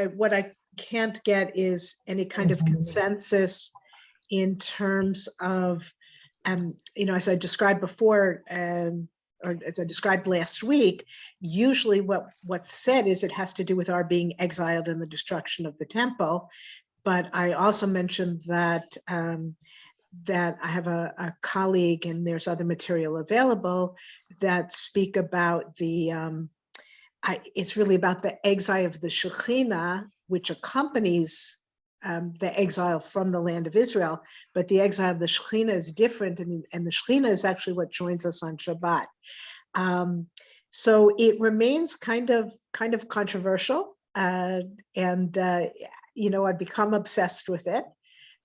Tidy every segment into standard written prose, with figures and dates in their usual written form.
what I can't get is any kind of consensus in terms of, as I described before, or as I described last week, usually what's said is it has to do with our being exiled in the destruction of the temple. But I also mentioned that that I have a colleague, and there's other material available that speak about it's really about the exile of the Shekhinah, which accompanies the exile from the land of Israel. But the exile of the Shekhinah is different, and the Shekhinah is actually what joins us on Shabbat. So it remains kind of controversial, and I've become obsessed with it,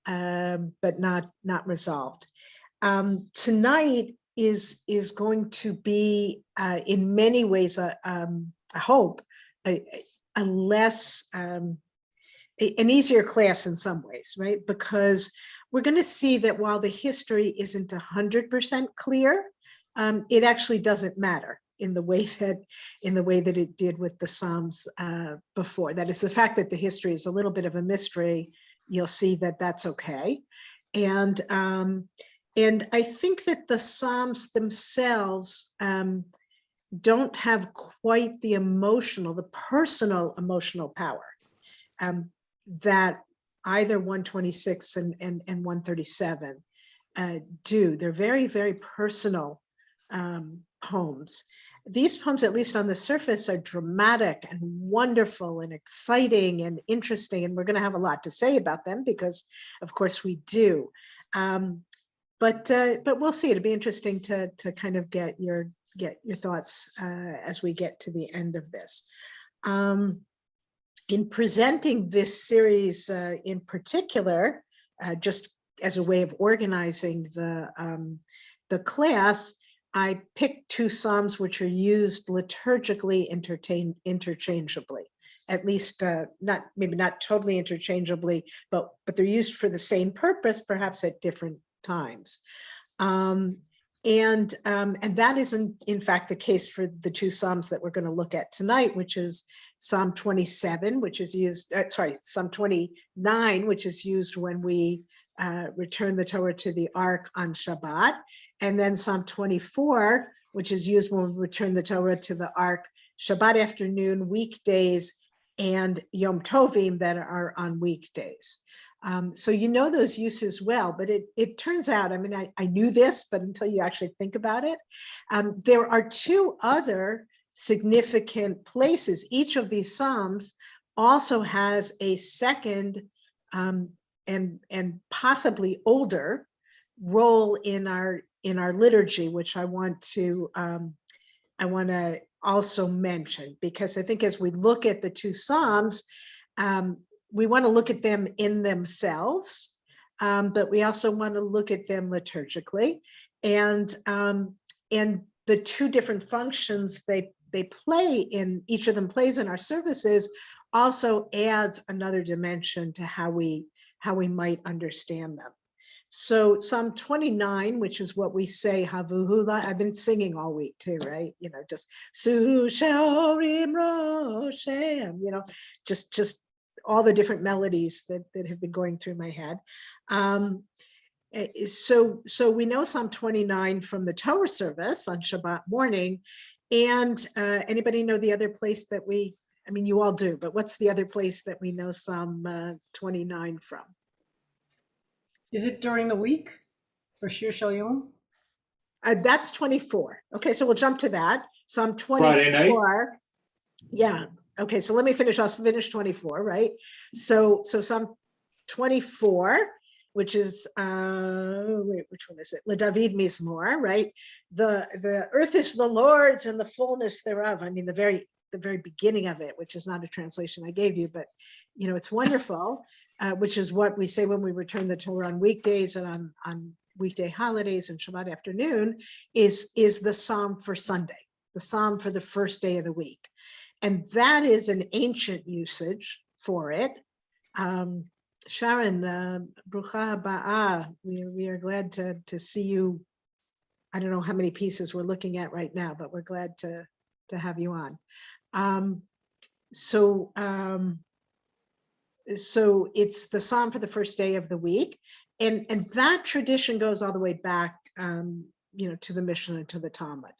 but not resolved. Tonight is going to be, in many ways, I hope, a less, an easier class in some ways, right? Because we're going to see that while the history isn't 100% clear, it actually doesn't matter in the way that it did with the Psalms before. That is, the fact that the history is a little bit of a mystery, you'll see that that's okay. And I think that the Psalms themselves don't have quite the personal emotional power that either 126 and 137 do. They're very, very personal poems. These poems, at least on the surface, are dramatic and wonderful and exciting and interesting, and we're going to have a lot to say about them because, of course, we do. But we'll see. It'll be interesting to kind of get your thoughts as we get to the end of this. In presenting this series in particular, just as a way of organizing the class, I picked two Psalms which are used liturgically interchangeably, at least maybe not totally interchangeably, but they're used for the same purpose, perhaps at different times. And that is in fact the case for the two Psalms that we're going to look at tonight, which is Psalm 27, which is used, Psalm 29, which is used when we return the Torah to the Ark on Shabbat, and then Psalm 24, which is used when we return the Torah to the Ark Shabbat afternoon, weekdays, and Yom Tovim that are on weekdays. So you know those uses well, but it turns out, I knew this, but until you actually think about it, there are two other significant places. Each of these Psalms also has a second and possibly older role in our liturgy, which I want to also mention, because I think as we look at the two Psalms, we want to look at them in themselves, but we also want to look at them liturgically, and the two different functions they play in, each of them plays in our services, also adds another dimension to how we might understand them. So Psalm 29, which is what we say, Havuhula, I've been singing all week too, right? Just Su Shorim Roshem, just all the different melodies that have been going through my head. So we know Psalm 29 from the Torah service on Shabbat morning. And anybody know the other place that you all do, but what's the other place that we know Psalm 29 from? Is it during the week for Shir Shel Yom? That's 24. Okay, so we'll jump to that. Psalm 24. Friday night? Yeah. Okay, so let me finish. I'll finish 24, right? So Psalm 24, which is which one is it? Le David Mizmor, right? The earth is the Lord's and the fullness thereof. The very beginning of it, which is not a translation I gave you, but it's wonderful. Which is what we say when we return the Torah on weekdays and on weekday holidays and Shabbat afternoon, is the Psalm for Sunday, the Psalm for the first day of the week. And that is an ancient usage for it. Sharon, Brucha Haba, we are glad to see you. I don't know how many pieces we're looking at right now, but we're glad to have you on. so it's the psalm for the first day of the week, and that tradition goes all the way back, to the Mishnah and to the Talmud,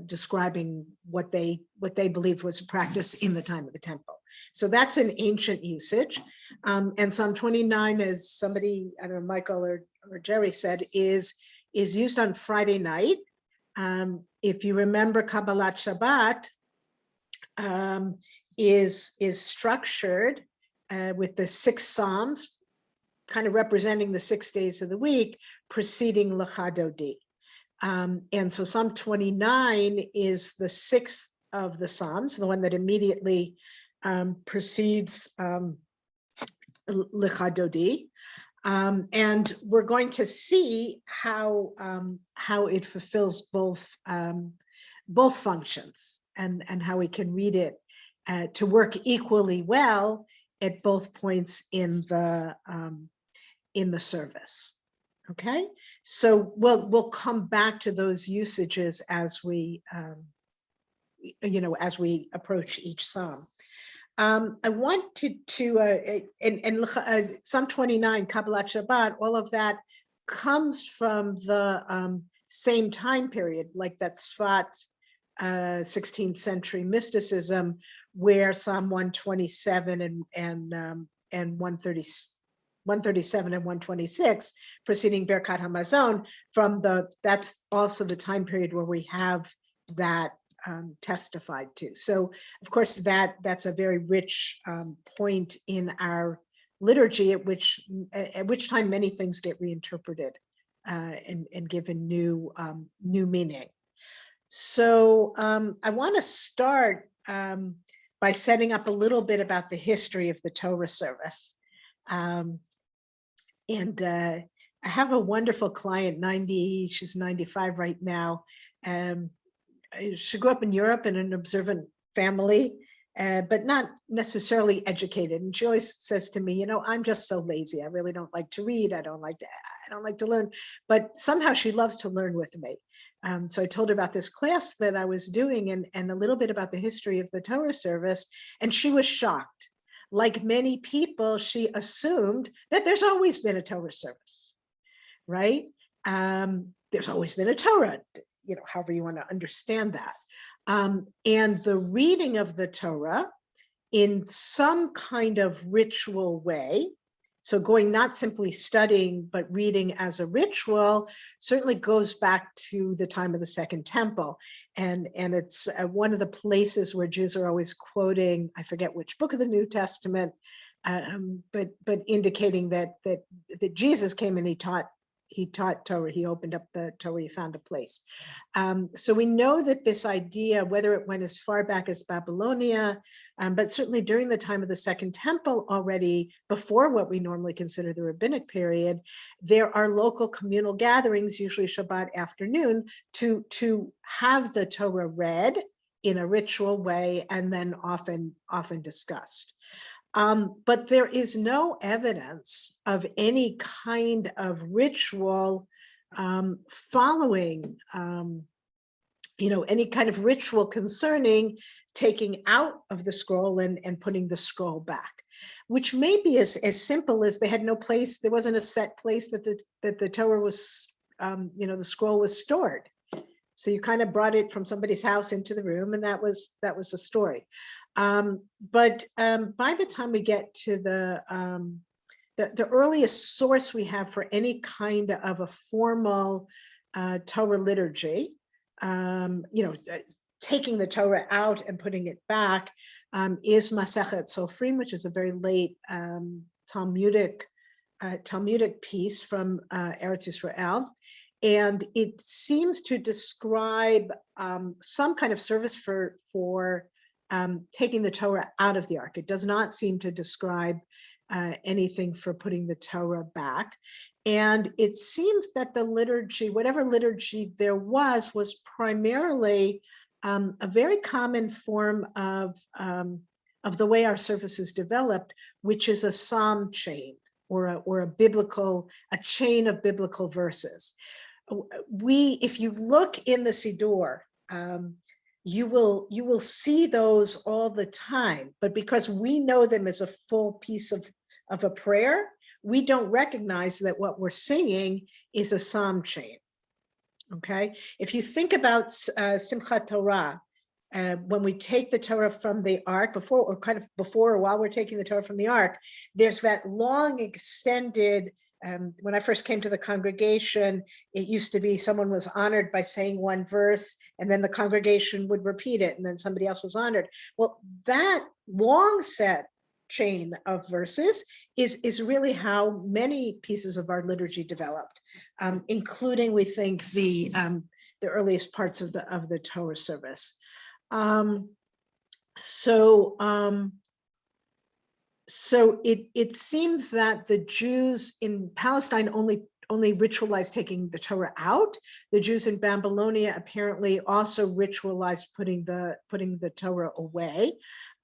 describing what they believed was a practice in the time of the temple. So that's an ancient usage. And Psalm 29, as somebody, I don't know, Michael or Jerry said, is used on Friday night. If you remember, Kabbalat Shabbat is structured with the 6 Psalms, kind of representing the 6 days of the week, preceding Lecha Dodi. And so Psalm 29 is the 6th of the Psalms, the one that immediately precedes Lecha Dodi. And we're going to see how it fulfills both functions, and how we can read it to work equally well at both points in the service. Okay, so we'll come back to those usages as we approach each psalm. I wanted to Psalm 29, Kabbalat Shabbat, all of that comes from the same time period, like that Sfat 16th century mysticism, where Psalm 127 and 137 and 126, preceding Birkat Hamazon, that's also the time period where we have that testified to. So, of course, that's a very rich point in our liturgy, at which time many things get reinterpreted and given new meaning. So I want to start by setting up a little bit about the history of the Torah service. And I have a wonderful client, she's 95 right now. She grew up in Europe in an observant family, but not necessarily educated. And she always says to me, I'm just so lazy. I really don't like to read. I don't like to learn, but somehow she loves to learn with me. So I told her about this class that I was doing and a little bit about the history of the Torah service. And she was shocked. Like many people, she assumed that there's always been a Torah service, right? There's always been a Torah, however you want to understand that. And the reading of the Torah in some kind of ritual way, so going not simply studying, but reading as a ritual, certainly goes back to the time of the Second Temple. And it's one of the places where Jews are always quoting, I forget which book of the New Testament, but indicating that Jesus came and he taught Torah, he opened up the Torah, he found a place. So we know that this idea, whether it went as far back as Babylonia, but certainly during the time of the Second Temple already, before what we normally consider the rabbinic period, there are local communal gatherings, usually Shabbat afternoon, to have the Torah read in a ritual way and then often discussed. But there is no evidence of any kind of ritual following, any kind of ritual concerning taking out of the scroll and putting the scroll back, which may be as simple as they had no place, there wasn't a set place that the Torah was, the scroll was stored. So you kind of brought it from somebody's house into the room, and that was the story. But by the time we get to the earliest source we have for any kind of a formal Torah liturgy, taking the Torah out and putting it back, is Masechet Sofrim, which is a very late Talmudic piece from Eretz Yisrael. And it seems to describe some kind of service for taking the Torah out of the ark. It does not seem to describe anything for putting the Torah back. And it seems that the liturgy, whatever liturgy there was primarily a very common form of the way our services developed, which is a psalm chain or a chain of biblical verses. If you look in the Siddur, you will see those all the time, but because we know them as a full piece of a prayer, we don't recognize that what we're singing is a psalm chain. Okay, if you think about Simchat Torah, when we take the Torah from the ark, before or while we're taking the Torah from the ark, there's that long extended. When I first came to the congregation, it used to be someone was honored by saying one verse, and then the congregation would repeat it, and then somebody else was honored. Well, that long set chain of verses is really how many pieces of our liturgy developed, including, we think, the earliest parts of the Torah service. So it seemed that the Jews in Palestine only ritualized taking the Torah out. The Jews in Babylonia apparently also ritualized putting the Torah away,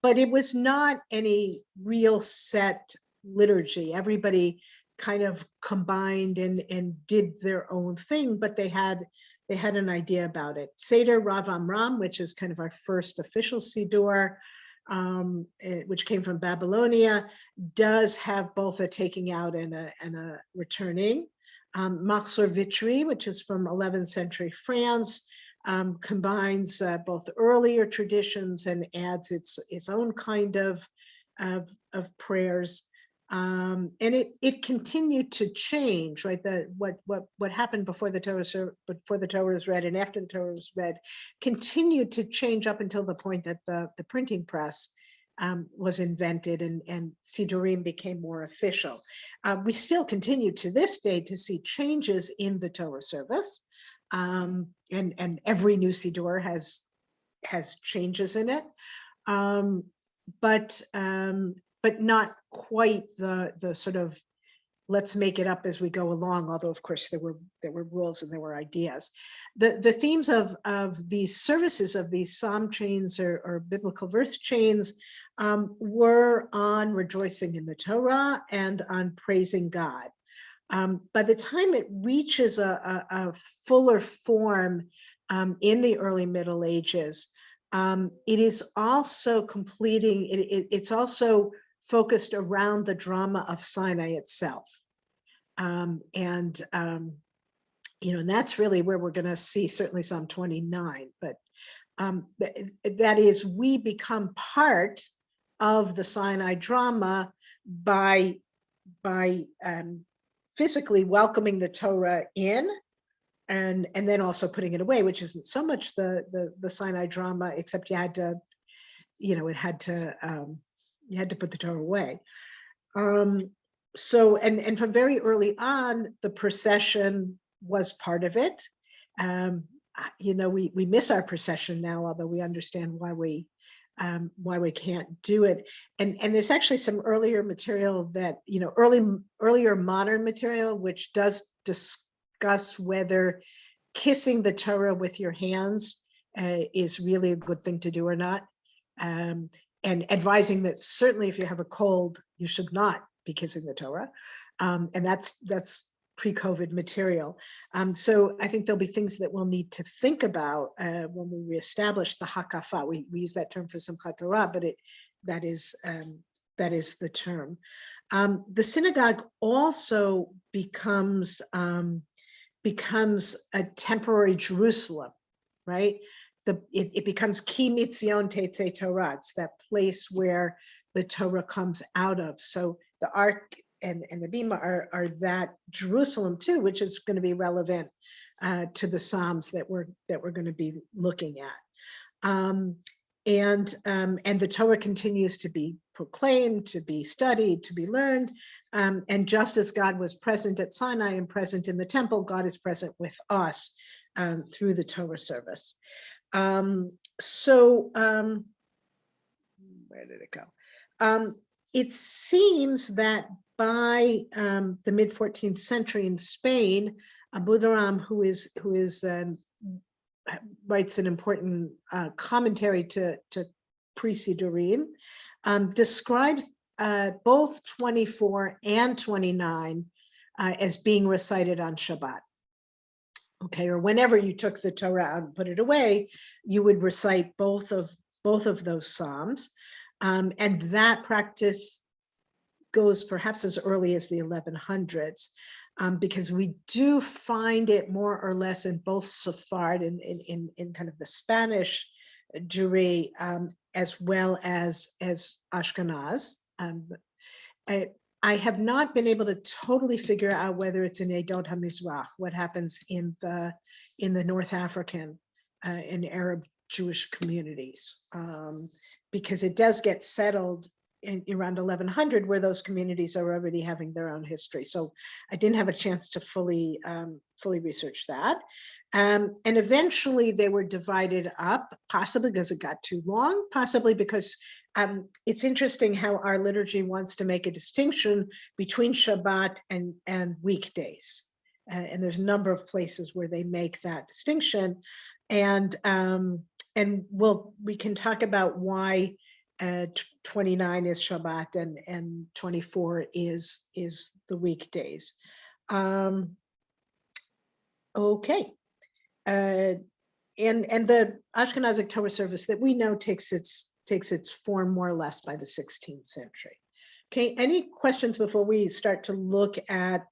but it was not any real set liturgy. Everybody kind of combined and did their own thing, but they had an idea about it. Seder Rav Amram, which is kind of our first official Siddur, which came from Babylonia, does have both a taking out and a returning. Machzor Vitry, which is from 11th century France, combines both earlier traditions and adds its own kind of prayers. And it continued to change, right? What happened before the Torah was read and after the Torah was read continued to change up until the point that the printing press was invented and Siddurim became more official. We still continue to this day to see changes in the Torah service, and every new Siddur has changes in it, but not quite the sort of let's make it up as we go along, although of course there were rules and there were ideas. The themes of these services, of these psalm chains or biblical verse chains, were on rejoicing in the Torah and on praising God. By the time it reaches a fuller form in the early Middle Ages, it is also it's also focused around the drama of Sinai itself. And that's really where we're going to see certainly Psalm 29, but that is, we become part of the Sinai drama by physically welcoming the Torah in and then also putting it away, which isn't so much the Sinai drama, except you had to put the Torah away. So from very early on, the procession was part of it. We miss our procession now, although we understand why we can't do it. And there's actually some earlier material that, earlier modern material, which does discuss whether kissing the Torah with your hands is really a good thing to do or not. And advising that certainly if you have a cold, you should not be kissing the Torah. And that's pre-COVID material. So I think there'll be things that we'll need to think about when we reestablish the hakafa. We use that term for Simchat Torah, but that is the term. The synagogue also becomes a temporary Jerusalem, right? It becomes Ki Mitzion Tetzei Torah. It's that place where the Torah comes out of. So the Ark and the Bima are that Jerusalem too, which is going to be relevant to the Psalms that we're going to be looking at. And the Torah continues to be proclaimed, to be studied, to be learned. And just as God was present at Sinai and present in the temple, God is present with us through the Torah service. Where did it go? It seems that by the mid 14th century in Spain, Abu Dharam, who writes an important commentary to pre-Siddurim, describes both 24 and 29 as being recited on Shabbat. Okay, or whenever you took the Torah out and put it away, you would recite both of those Psalms. And that practice goes perhaps as early as the 1100s, because we do find it more or less in both Sephardi and in kind of the Spanish Jewry, as well as Ashkenaz. I have not been able to totally figure out whether it's in Edot HaMizrach, what happens in the North African and Arab Jewish communities, because it does get settled in around 1100, where those communities are already having their own history. So I didn't have a chance to fully research that. And eventually they were divided up, possibly because it got too long, possibly because it's interesting how our liturgy wants to make a distinction between Shabbat and weekdays. And there's a number of places where they make that distinction. And we can talk about why 29 is Shabbat and 24 is the weekdays. Okay. And the Ashkenazic Torah service that we know takes its form more or less by the 16th century. Okay, any questions before we start to look at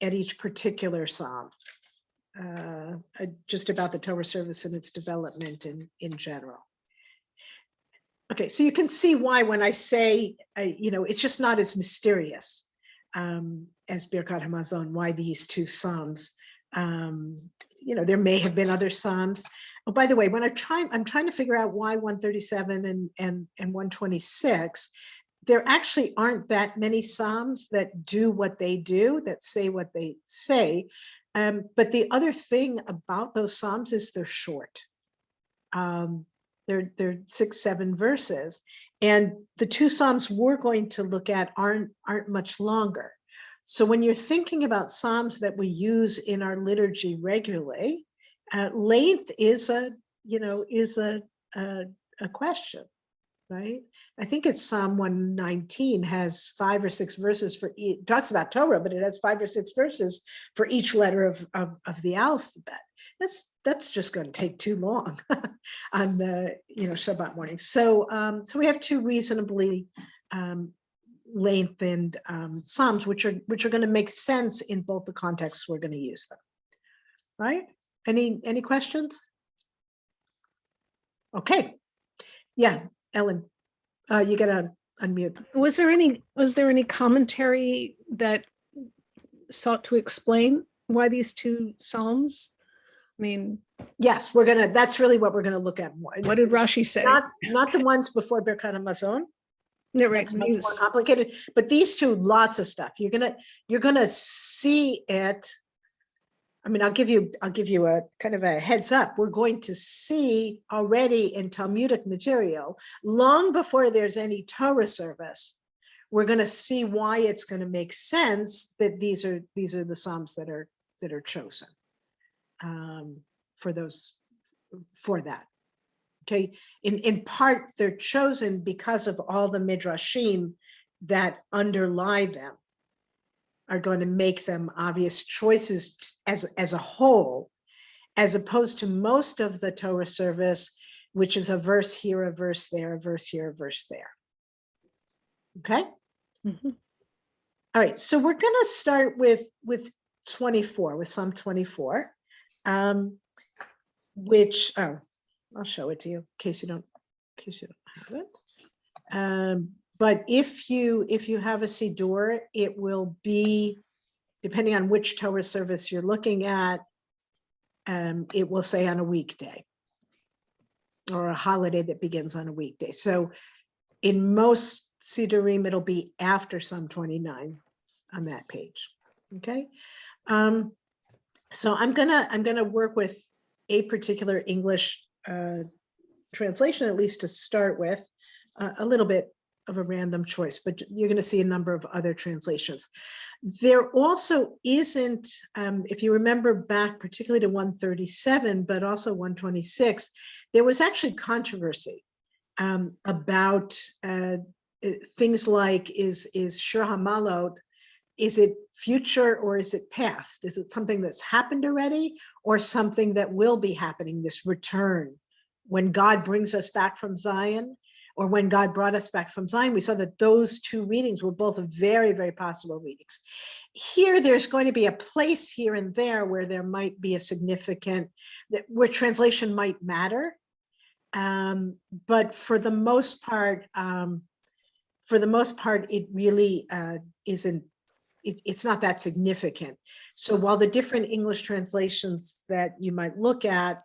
each particular psalm, just about the Torah service and its development in general? Okay, so you can see why when I say, it's just not as mysterious as Birkat Hamazon, why these two psalms. There may have been other psalms. Oh, by the way, when I'm trying to figure out why 137 and 126, there actually aren't that many psalms that do what they do, that say what they say. But the other thing about those psalms is they're short. They're 6-7 verses, and the two psalms we're going to look at aren't much longer. So when you're thinking about psalms that we use in our liturgy regularly, length is a question, right? I think it's Psalm 119 has 5 or 6 verses for it talks about Torah, but it has 5 or 6 verses for each letter of the alphabet. That's just going to take too long on the Shabbat morning. So we have two reasonably lengthened psalms, which are going to make sense in both the contexts we're going to use them. Right? Any questions? Okay. Yeah, Ellen, you gotta unmute. Was there any commentary that sought to explain why these two psalms? I mean, yes, that's really what we're gonna look at more. What did Rashi say? Not the ones before Birkat Hamazon. No, right. That's much more complicated. But these two, lots of stuff. You're gonna see it. I mean, I'll give you a kind of a heads up. We're going to see already in Talmudic material, long before there's any Torah service, we're going to see why it's going to make sense that these are the psalms that are chosen for that. Okay, in part they're chosen because of all the midrashim that underlie them, are going to make them obvious choices as a whole, as opposed to most of the Torah service, which is a verse here, a verse there, a verse here, a verse there. Okay. Mm-hmm. All right. So we're going to start with 24, with Psalm 24, which I'll show it to you in case you don't have it. But if you have a Siddur, it will be, depending on which Torah service you're looking at, it will say on a weekday or a holiday that begins on a weekday. So in most Siddurim, it'll be after Psalm 29 on that page. Okay. So I'm gonna work with a particular English translation, at least to start with, a little bit of a random choice, but you're going to see a number of other translations. There also isn't, if you remember back particularly to 137, but also 126, there was actually controversy about things like is Shir HaMalot is it future or is it past? Is it something that's happened already or something that will be happening, this return? When God brings us back from Zion, or when God brought us back from Zion, we saw that those two readings were both very, very possible readings. Here, there's going to be a place here and there where there might be a significant, where translation might matter. But for the most part, it really isn't. It's not that significant. So while the different English translations that you might look at,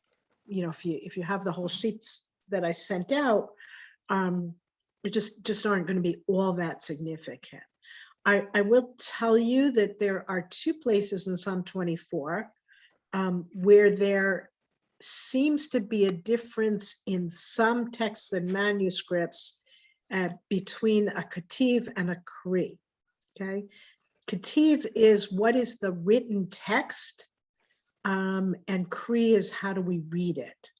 if you have the whole sheets that I sent out, it just aren't going to be all that significant. I will tell you that there are two places in Psalm 24 where there seems to be a difference in some texts and manuscripts between a Ketiv and a Kri. Okay, Ketiv is what is the written text, and Kri is how do we read it.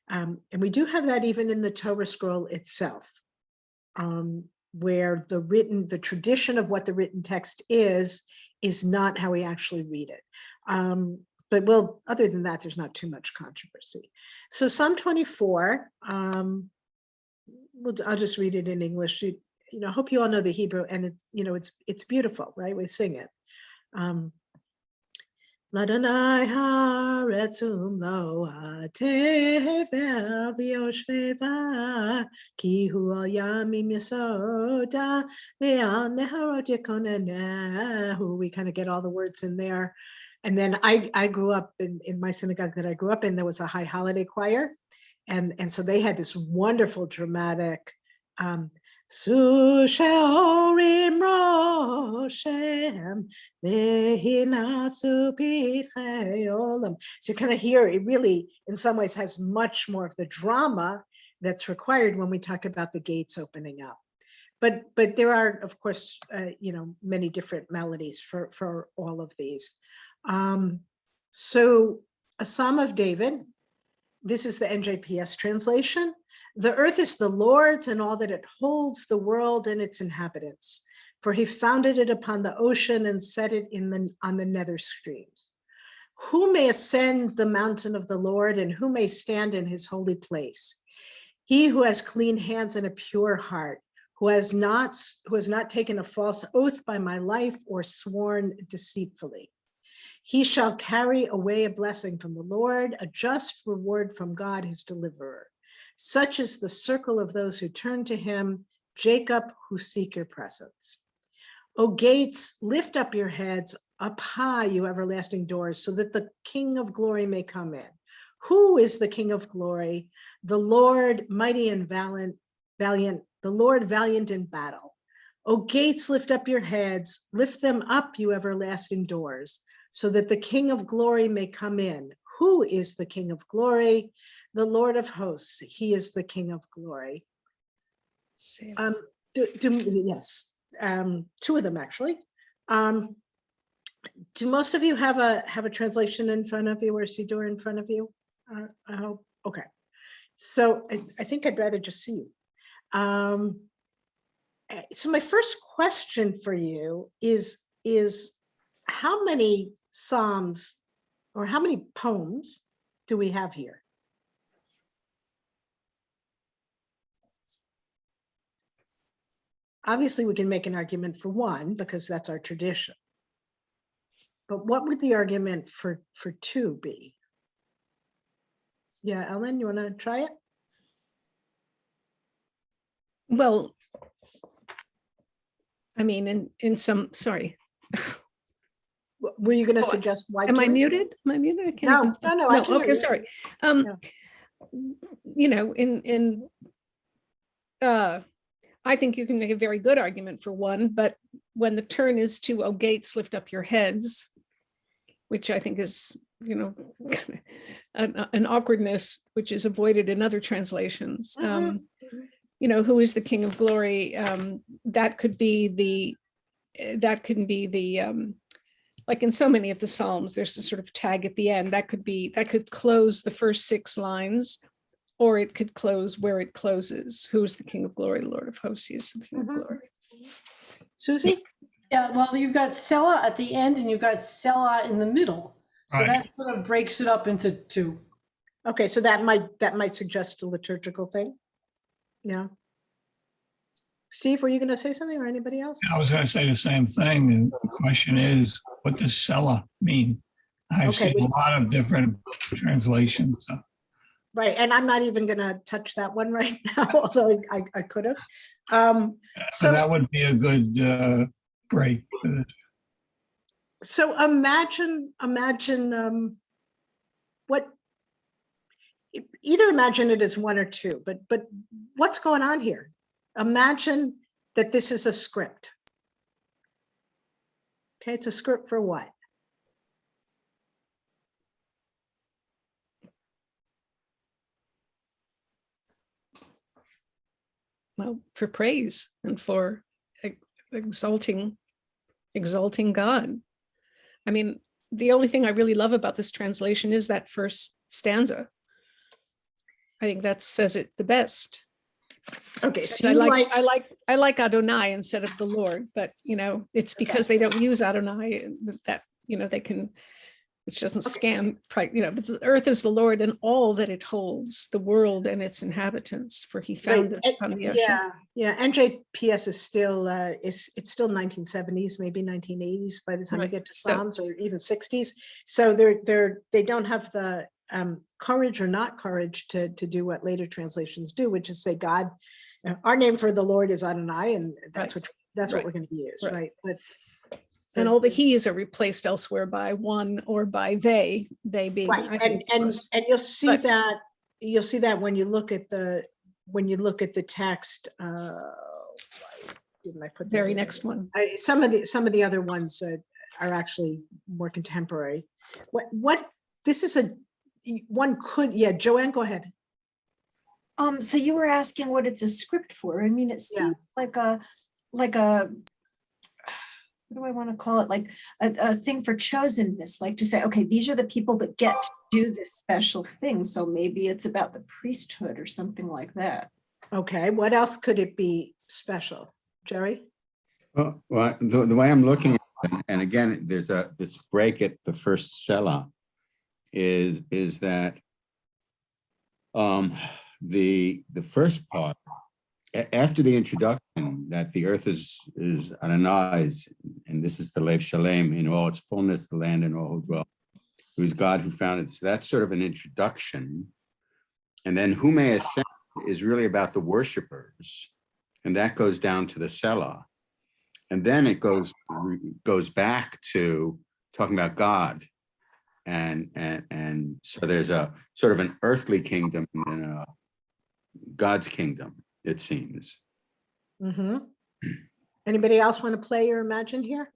And we do have that even in the Torah scroll itself, where the tradition of what the written text is not how we actually read it. But well, other than that, there's not too much controversy. So Psalm 24, I'll just read it in English. I hope you all know the Hebrew, and it's beautiful, right? We sing it. Ladonai haaretzum lo tevel v'yoshveva ki hu al yamim yasoda ve'al neharot yakonenehu. We kind of get all the words in there. And then I grew up in my synagogue that I grew up in, there was a high holiday choir. And so they had this wonderful dramatic Su she'orim roshem vehinasu pitchei olam. So you kind of hear it really, in some ways, has much more of the drama that's required when we talk about the gates opening up. But there are, of course, many different melodies for all of these. So a Psalm of David. This is the NJPS translation. The earth is the Lord's and all that it holds, the world and its inhabitants. For he founded it upon the ocean and set it on the nether streams. Who may ascend the mountain of the Lord, and who may stand in his holy place? He who has clean hands and a pure heart, who has not taken a false oath by my life or sworn deceitfully. He shall carry away a blessing from the Lord, a just reward from God, his deliverer. Such is the circle of those who turn to him, Jacob, who seek your presence. O gates, lift up your heads, up high, you everlasting doors, so that the King of glory may come in. Who is the King of glory? The Lord mighty and valiant, the Lord valiant in battle. O gates, lift up your heads, lift them up, you everlasting doors, so that the King of glory may come in. Who is the King of glory? The Lord of hosts. He is the King of glory. Yes, two of them actually. Do most of you have a translation in front of you or Siddur in front of you? I hope. Okay. So I think I'd rather just see you. So my first question for you is how many Psalms or how many poems do we have here? Obviously, we can make an argument for one because that's our tradition. But what would the argument for two be? Yeah, Ellen, you want to try it? Well, I mean, in some, sorry. Were you going to suggest why? Am I muted? Am I muted? I can't no, I can hear okay, you. sorry. I think you can make a very good argument for one, but when the turn is to, O gates, lift up your heads, which I think is, an awkwardness which is avoided in other translations. Who is the King of glory? That could be the like in so many of the Psalms, there's a sort of tag at the end that could close the first 6 lines, or it could close where it closes. Who is the King of glory? The Lord of hosts, he is the King of glory. Susie? Yeah, well, you've got Selah at the end and you've got Selah in the middle. So Right. that sort of breaks it up into two. Okay, so that might suggest a liturgical thing. Yeah. Steve, were you going to say something, or anybody else? I was going to say the same thing. And the question is, what does Sela mean? I've Okay, seen a lot of different translations. Right, and I'm not even going to touch that one right now, although I could have. So So that would be a good break for this. So imagine what, either imagine it as one or two, but what's going on here? Imagine that this is a script. Okay, it's a script for what? Well, for praise and for exalting God. I mean, the only thing I really love about this translation is that first stanza. I think that says it the best. Okay, so I you I like Adonai instead of the Lord, but it's because they don't use Adonai that they can, which doesn't scam, but the earth is the Lord and all that it holds, the world and its inhabitants, for he founded it on the ocean. yeah, NJPS is still it's still 1970s, maybe 1980s by the time you get to Psalms, or even 60s. So they don't have the courage or not courage to do what later translations do, which is say God, our name for the Lord is Adonai, and that's what we're going to use, right? But and all the he's are replaced elsewhere by one or by they being right, and you'll see that when you look at the text. Didn't I put that very in? next one? Some of the other ones are actually more contemporary. What this is one could, yeah, Joanne, go ahead. So you were asking what it's a script for. I mean, it seems like a what do I want to call it? Like a thing for chosenness, like to say, okay, these are the people that get to do this special thing. So maybe it's about the priesthood or something like that. Okay, what else could it be special, Jerry? Well, the way I'm looking at it, and again, there's this break at the first Selah, is that the first part, after the introduction that the earth is Adonai's, and this is the Lev Shalem in all its fullness, the land and all who dwell, who is God who founded. So that's sort of an introduction. And then who may ascend is really about the worshipers, and that goes down to the Selah. And then it goes back to talking about God. And so there's a sort of an earthly kingdom and a God's kingdom, it seems. Mm-hmm. Anybody else want to play or imagine here?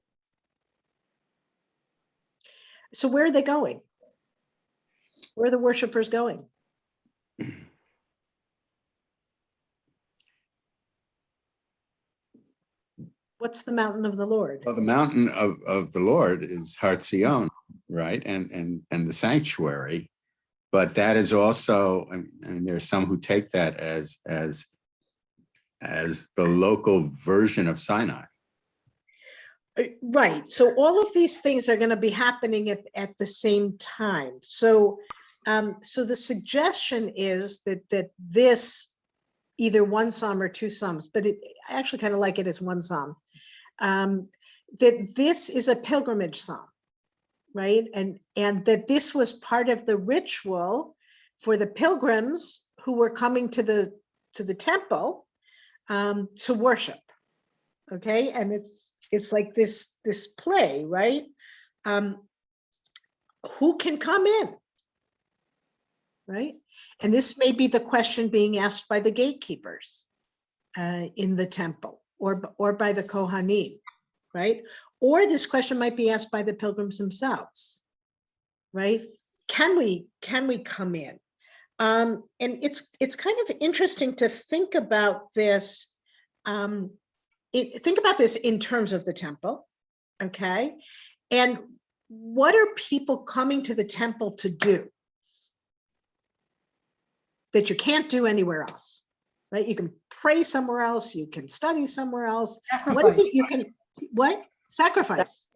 So where are they going? Where are the worshipers going? What's the mountain of the Lord? Well, the mountain of the Lord is Har Zion, right? And the sanctuary. But that is also, I mean, there's some who take that as the local version of Sinai. Right. So all of these things are going to be happening at the same time. So the suggestion is that this, either one psalm or two psalms, but I actually kind of like it as one psalm, that this is a pilgrimage psalm, right? And that this was part of the ritual for the pilgrims who were coming to the temple to worship. Okay, and it's like this play, right? Who can come in, right? And this may be the question being asked by the gatekeepers in the temple, or by the Kohanim, right? Or this question might be asked by the pilgrims themselves, right? Can we come in? And it's kind of interesting to think about this. Think about this in terms of the temple, okay? And what are people coming to the temple to do that you can't do anywhere else, right? You can pray somewhere else, you can study somewhere else. What is it you can, what? sacrifice,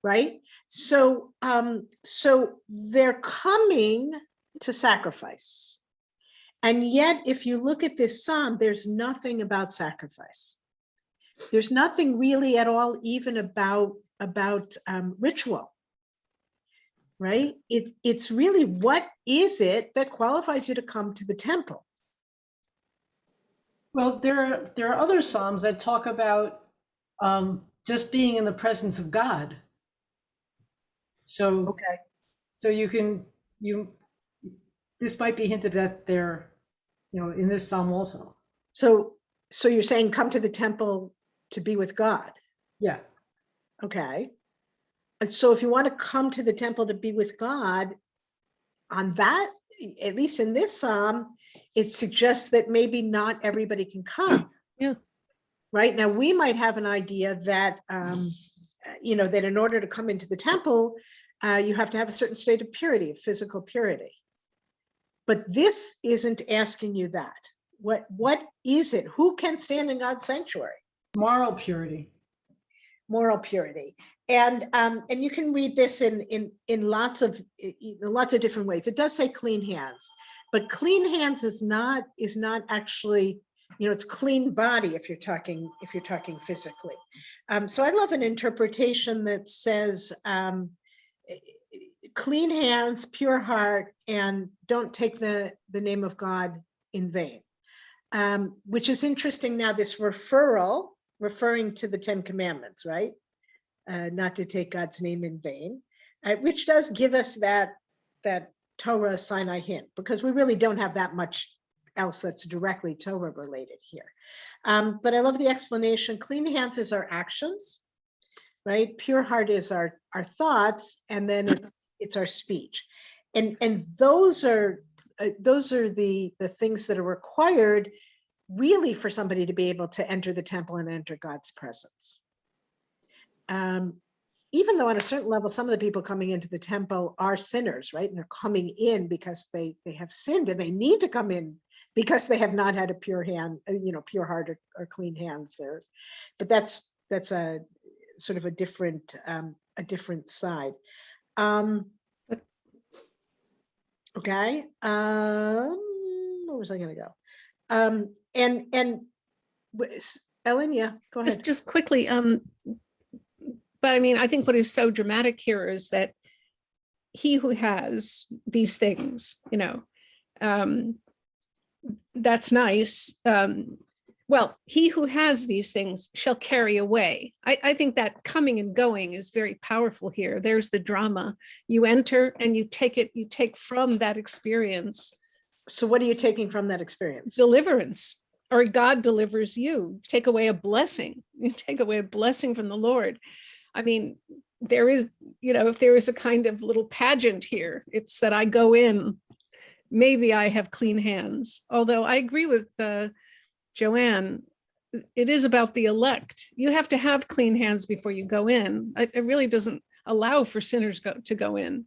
right? So, so they're coming to sacrifice. And yet, if you look at this psalm, there's nothing about sacrifice. There's nothing really at all, even about ritual, right? It's really, what is it that qualifies you to come to the temple? Well, there are other psalms that talk about just being in the presence of God. So Okay. so this might be hinted at there, in this psalm also. So you're saying come to the temple to be with God. Yeah. Okay. And so if you want to come to the temple to be with God, on that, at least in this psalm, it suggests that maybe not everybody can come. Yeah. Right now, we might have an idea that, that in order to come into the temple, you have to have a certain state of purity, of physical purity. But this isn't asking you that. What is it? Who can stand in God's sanctuary? Moral purity. Moral purity. And you can read this in lots of different ways. It does say clean hands, but clean hands is not actually, it's clean body if you're talking physically. So I love an interpretation that says clean hands, pure heart, and don't take the name of God in vain. Which is interesting now, this referring to the 10 Commandments, right? Not to take God's name in vain, which does give us that Torah Sinai hint, because we really don't have that much else that's directly Torah related here. But I love the explanation. Clean hands is our actions, right? Pure heart is our thoughts, and then it's our speech. And those are the things that are required really for somebody to be able to enter the temple and enter God's presence. Even though on a certain level, some of the people coming into the temple are sinners, right? And they're coming in because they have sinned, and they need to come in because they have not had a pure hand, pure heart or clean hands there. But that's a sort of a different side. Okay. Where was I going to go? And Ellen, yeah, go ahead. Just quickly, but I mean, I think what is so dramatic here is that he who has these things, that's nice. Well, he who has these things shall carry away. I think that coming and going is very powerful here. There's the drama. You enter and you take from that experience. So what are you taking from that experience? Deliverance, or God delivers you. Take away a blessing. You take away a blessing from the Lord. I mean, there is, if there is a kind of little pageant here, it's that I go in, maybe I have clean hands. Although I agree with Joanne, it is about the elect. You have to have clean hands before you go in. It really doesn't allow for sinners to go in.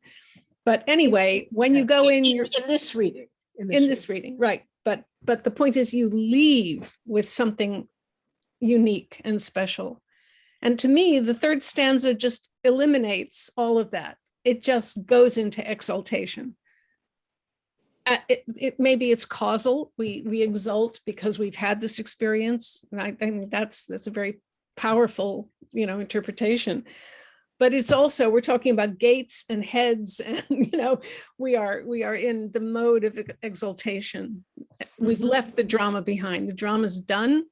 But anyway, when you go in, you're in this reading. In this reading, right. But the point is, you leave with something unique and special. And to me, the third stanza just eliminates all of that. It just goes into exaltation. Maybe it's causal. We exult because we've had this experience, and I think that's a very powerful, interpretation. But it's also, we're talking about gates and heads, and we are in the mode of exaltation. We've left the drama behind. The drama's done,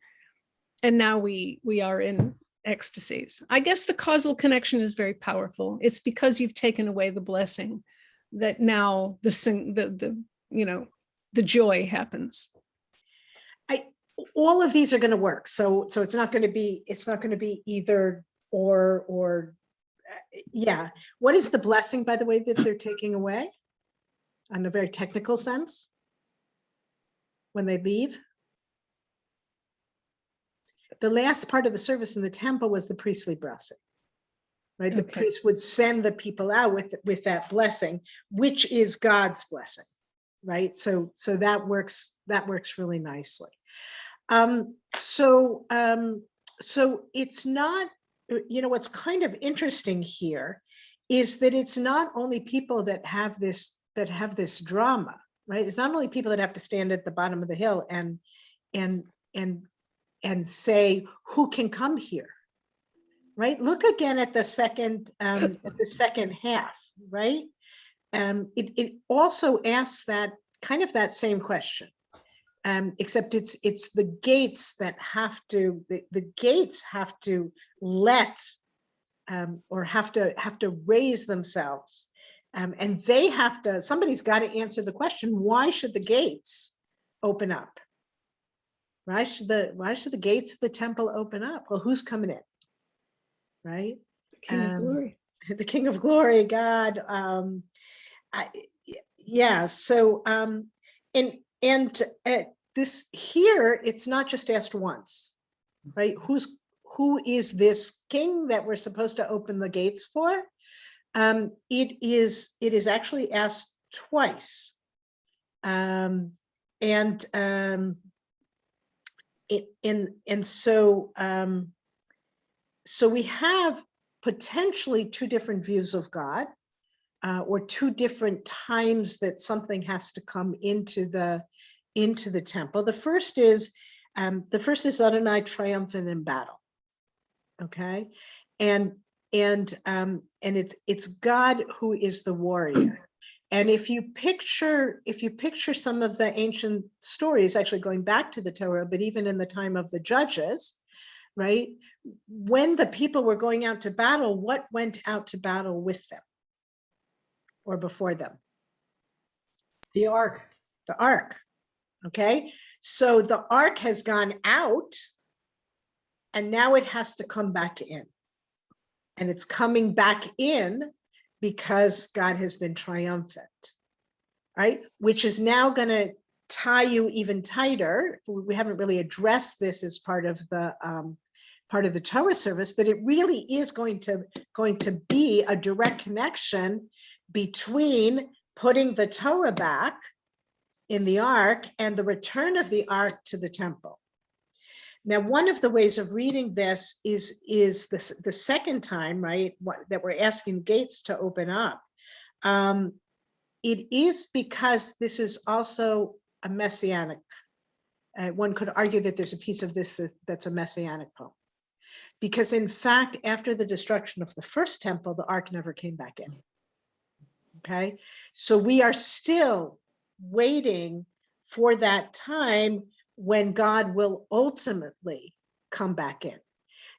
and now we are in ecstasies. I guess the causal connection is very powerful. It's because you've taken away the blessing that now the joy happens. All of these are going to work. So it's not going to be either or. Yeah. What is the blessing, by the way, that they're taking away? In a very technical sense, when they leave? The last part of the service in the temple was the priestly blessing, right? Okay. The priest would send the people out with that blessing, which is God's blessing, right? So that works really nicely. So it's not what's kind of interesting here is that it's not only people that have this drama, right? It's not only people that have to stand at the bottom of the hill and say, who can come here, right? Look again at the second half, right? It also asks that same question, except it's the gates that have to the gates have to let or have to raise themselves, and they have to. Somebody's got to answer the question: why should the gates open up? Why should the gates of the temple open up? Well, who's coming in? Right? The King of Glory. The King of Glory, God. So this here, it's not just asked once, right? Who is this king that we're supposed to open the gates for? It is actually asked twice, so we have potentially two different views of God, or two different times that something has to come into the temple. The first is Adonai triumphant in battle. Okay, and it's God who is the warrior. And if you picture some of the ancient stories, actually going back to the Torah, but even in the time of the judges, right? When the people were going out to battle, what went out to battle with them or before them? The ark. The ark. Okay, so the ark has gone out and now it has to come back in. And it's coming back in because God has been triumphant, right? Which is now going to tie you even tighter. We haven't really addressed this as part of the Torah service, but it really is going to be a direct connection between putting the Torah back in the ark and the return of the ark to the temple. Now, one of the ways of reading this is the second time, right, that we're asking gates to open up. It is because this is also a messianic. One could argue that there's a piece of this that's a messianic poem. Because in fact, after the destruction of the first temple, the ark never came back in. Okay, so we are still waiting for that time when God will ultimately come back in.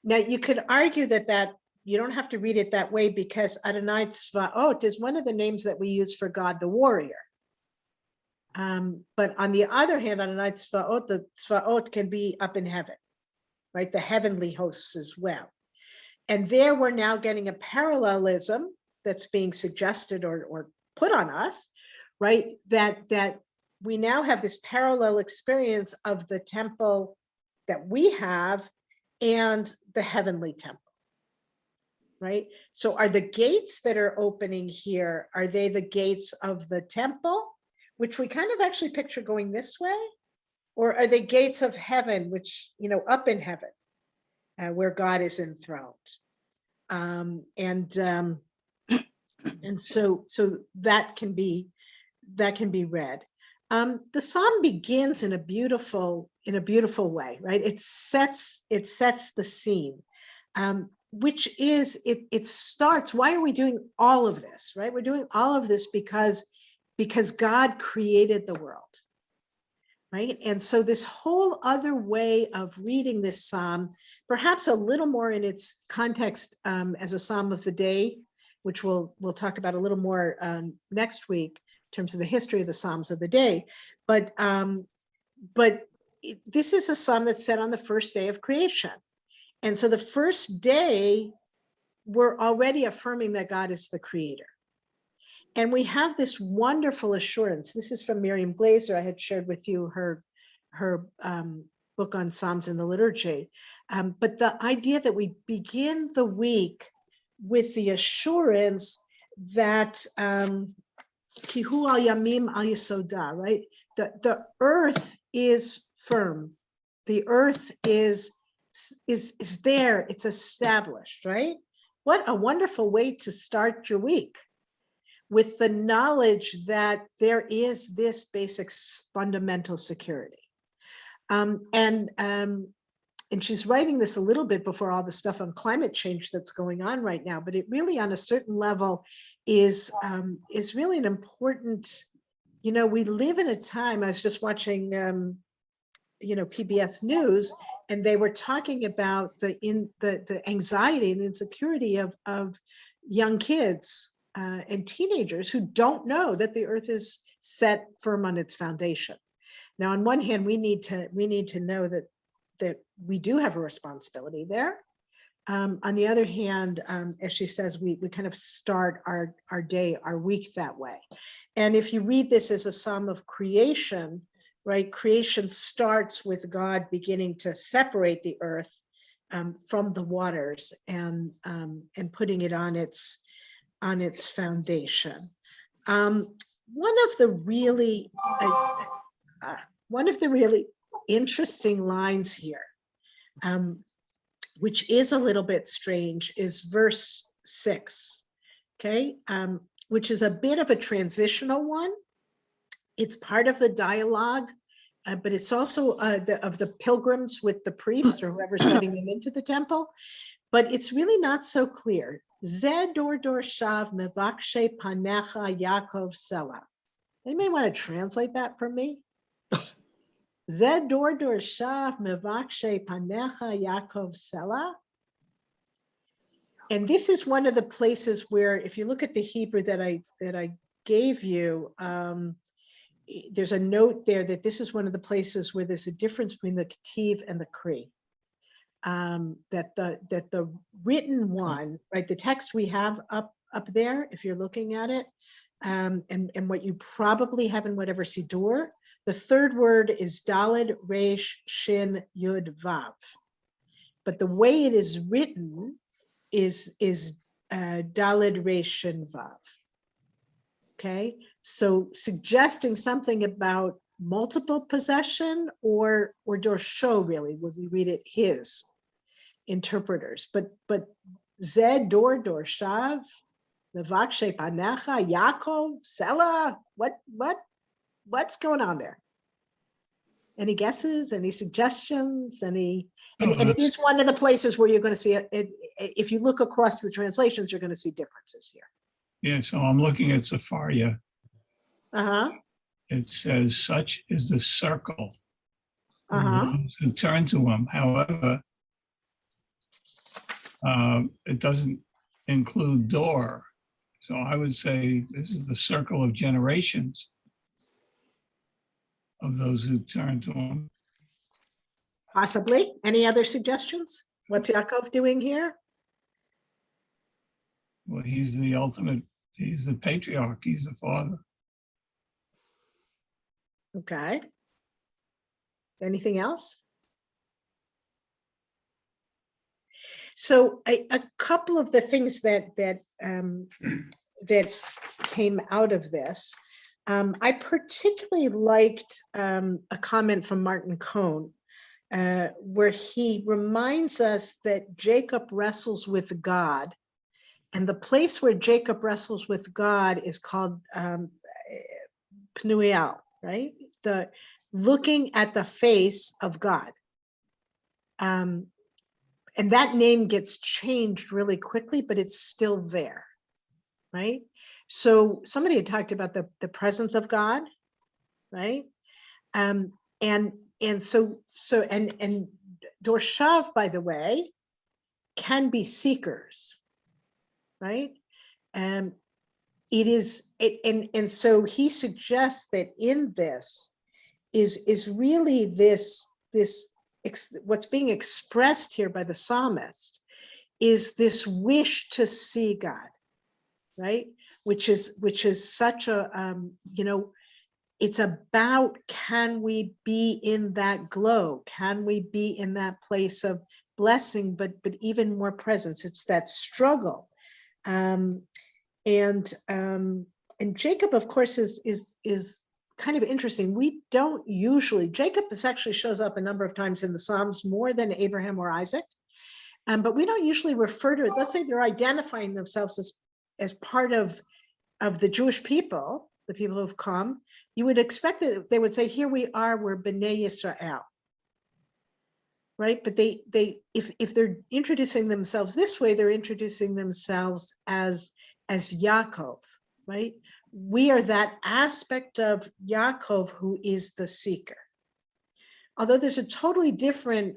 Now, you could argue that you don't have to read it that way, because Adonai Tzvaot is one of the names that we use for God, the warrior. But on the other hand, Adonai Tzvaot, the Tzvaot can be up in heaven, right? The heavenly hosts as well. And there we're now getting a parallelism that's being suggested or put on us, right? That we now have this parallel experience of the temple that we have and the heavenly temple, right? So are the gates that are opening here, are they the gates of the temple, which we kind of actually picture going this way? Or are they gates of heaven, which, up in heaven, where God is enthroned? And so that can be read. The psalm begins in a beautiful way, right? It sets the scene, which is it starts. Why are we doing all of this, right? We're doing all of this because God created the world, right? And so this whole other way of reading this psalm, perhaps a little more in its context as a psalm of the day, which we'll talk about a little more next week in terms of the history of the Psalms of the day. But this is a psalm that's set on the first day of creation. And so the first day, we're already affirming that God is the creator. And we have this wonderful assurance. This is from Miriam Glazer. I had shared with you her book on Psalms in the liturgy. But the idea that we begin the week with the assurance that Kihu al Yamim al Yisoda, right? The earth is firm. The earth is is there, it's established, right? What a wonderful way to start your week, with the knowledge that there is this basic fundamental security. And she's writing this a little bit before all the stuff on climate change that's going on right now, but it really, on a certain level, is really an important, we live in a time. I was just watching, PBS News, and they were talking about the anxiety and insecurity of young kids and teenagers who don't know that the earth is set firm on its foundation. Now, on one hand, we need to know that we do have a responsibility there. On the other hand, as she says, we kind of start our day, our week that way. And if you read this as a psalm of creation, right? Creation starts with God beginning to separate the earth from the waters and putting it on its foundation. One of the really interesting lines here, which is a little bit strange, is verse 6, okay, which is a bit of a transitional one. It's part of the dialogue, but it's also of the pilgrims with the priest or whoever's letting them into the temple. But it's really not so clear. Zeh dor dor shav mevakshe panecha Yaakov Sela. Anybody want to translate that for me? Zeh dor dor shav mevakshe panecha Yaakov Sela. And this is one of the places where, if you look at the Hebrew that I gave you, there's a note there that this is one of the places where there's a difference between the Ketiv and the Kri. That the written one, right, the text we have up there, if you're looking at it, and what you probably have in whatever Siddur, the third word is Daled Resh Shin Yud Vav. But the way it is written is Daled Resh Shin Vav. Okay, so suggesting something about multiple possession or dorsho, really, would we read it his interpreters, but Zed dor dorshav mevakshe panecha Yaakov Sela. What's going on there? Any guesses? Any suggestions? And it is one of the places where you're going to see it. If you look across the translations, you're going to see differences here. Yeah, so I'm looking at Sepharia. Uh-huh. It says, such is the circle of Uh-huh. those who turn to him. However, it doesn't include door. So I would say this is the circle of generations of those who turn to him. Possibly. Any other suggestions? What's Yaakov doing here? Well, he's the ultimate, he's the patriarch, he's the father. Okay. Anything else? So a couple of the things that came out of this, I particularly liked a comment from Martin Cohn, where he reminds us that Jacob wrestles with God, and the place where Jacob wrestles with God is called Pnuel, right? The looking at the face of God. And that name gets changed really quickly, but it's still there, right? So somebody had talked about the presence of God, right? And so Dorshav, by the way, can be seekers, right? And so he suggests that in this is really this what's being expressed here by the psalmist is this wish to see God, right? Which is such a it's about, can we be in that glow? Can we be in that place of blessing, but even more presence? It's that struggle. And Jacob, of course, is kind of interesting. We don't usually, Jacob actually shows up a number of times in the Psalms more than Abraham or Isaac. But we don't usually refer to it. Let's say they're identifying themselves as part of the Jewish people, the people who've come. You would expect that they would say, here we are, we're B'nai Yisrael. Right? But if they're introducing themselves this way, they're introducing themselves as Yaakov, right? We are that aspect of Yaakov who is the seeker. Although there's a totally different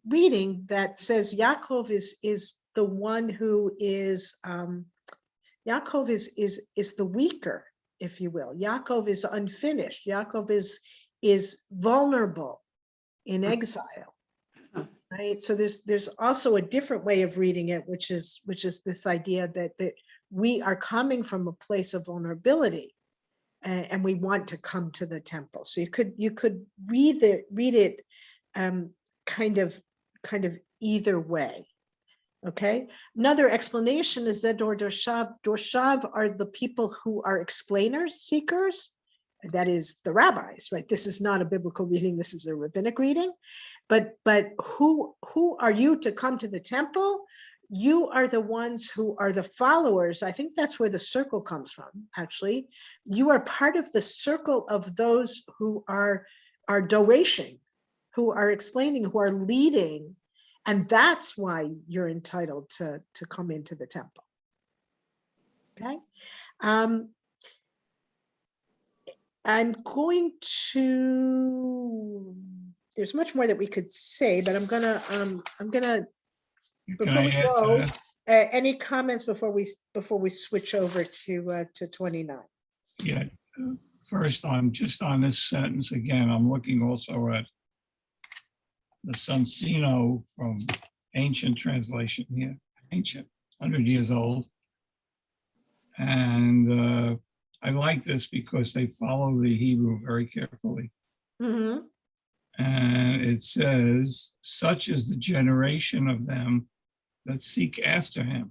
reading that says Yaakov is the one who is, Yaakov is the weaker, if you will. Yaakov is unfinished. Yaakov is vulnerable in exile, right? So there's also a different way of reading it, which is this idea that we are coming from a place of vulnerability. And we want to come to the temple. So you could read it kind of either way. Okay. Another explanation is that Dorshav are the people who are explainers, seekers. That is the rabbis, right? This is not a biblical reading. This is a rabbinic reading. But who are you to come to the temple? You are the ones who are the followers. I think that's where the circle comes from, actually. You are part of the circle of those who are dorashing, who are explaining, who are leading. And that's why you're entitled to come into the temple. Okay. I'm going to, there's much more that we could say, but I'm gonna before we go, any comments before we switch over to 29? Yeah, first on this sentence again, I'm looking also at the Sonsino from ancient translation here, ancient, 100 years old. And I like this because they follow the Hebrew very carefully. Mm-hmm. And it says, such is the generation of them that seek after him,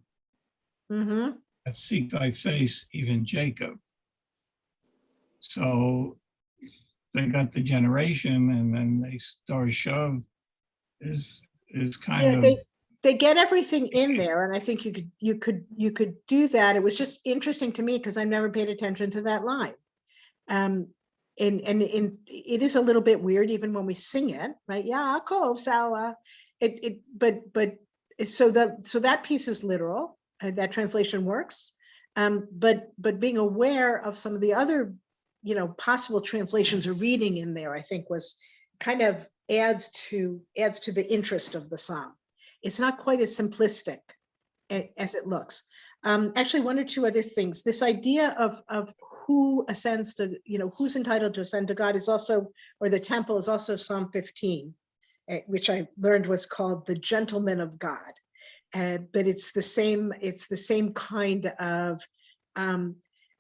Mm-hmm. that seek thy face, even Jacob. So they got the generation, and then they Darshav is kind of. They get everything in there, and I think you could do that. It was just interesting to me because I never paid attention to that line. And it is a little bit weird even when we sing it, right? Yaakov, Salah. But so that piece is literal. That translation works. But being aware of some of the other, possible translations or reading in there, I think was kind of adds to the interest of the psalm. It's not quite as simplistic as it looks. Actually, one or two other things. This idea of who ascends to, who's entitled to ascend to God is also, or the temple is also Psalm 15, which I learned was called the gentleman of God. But it's the same kind of,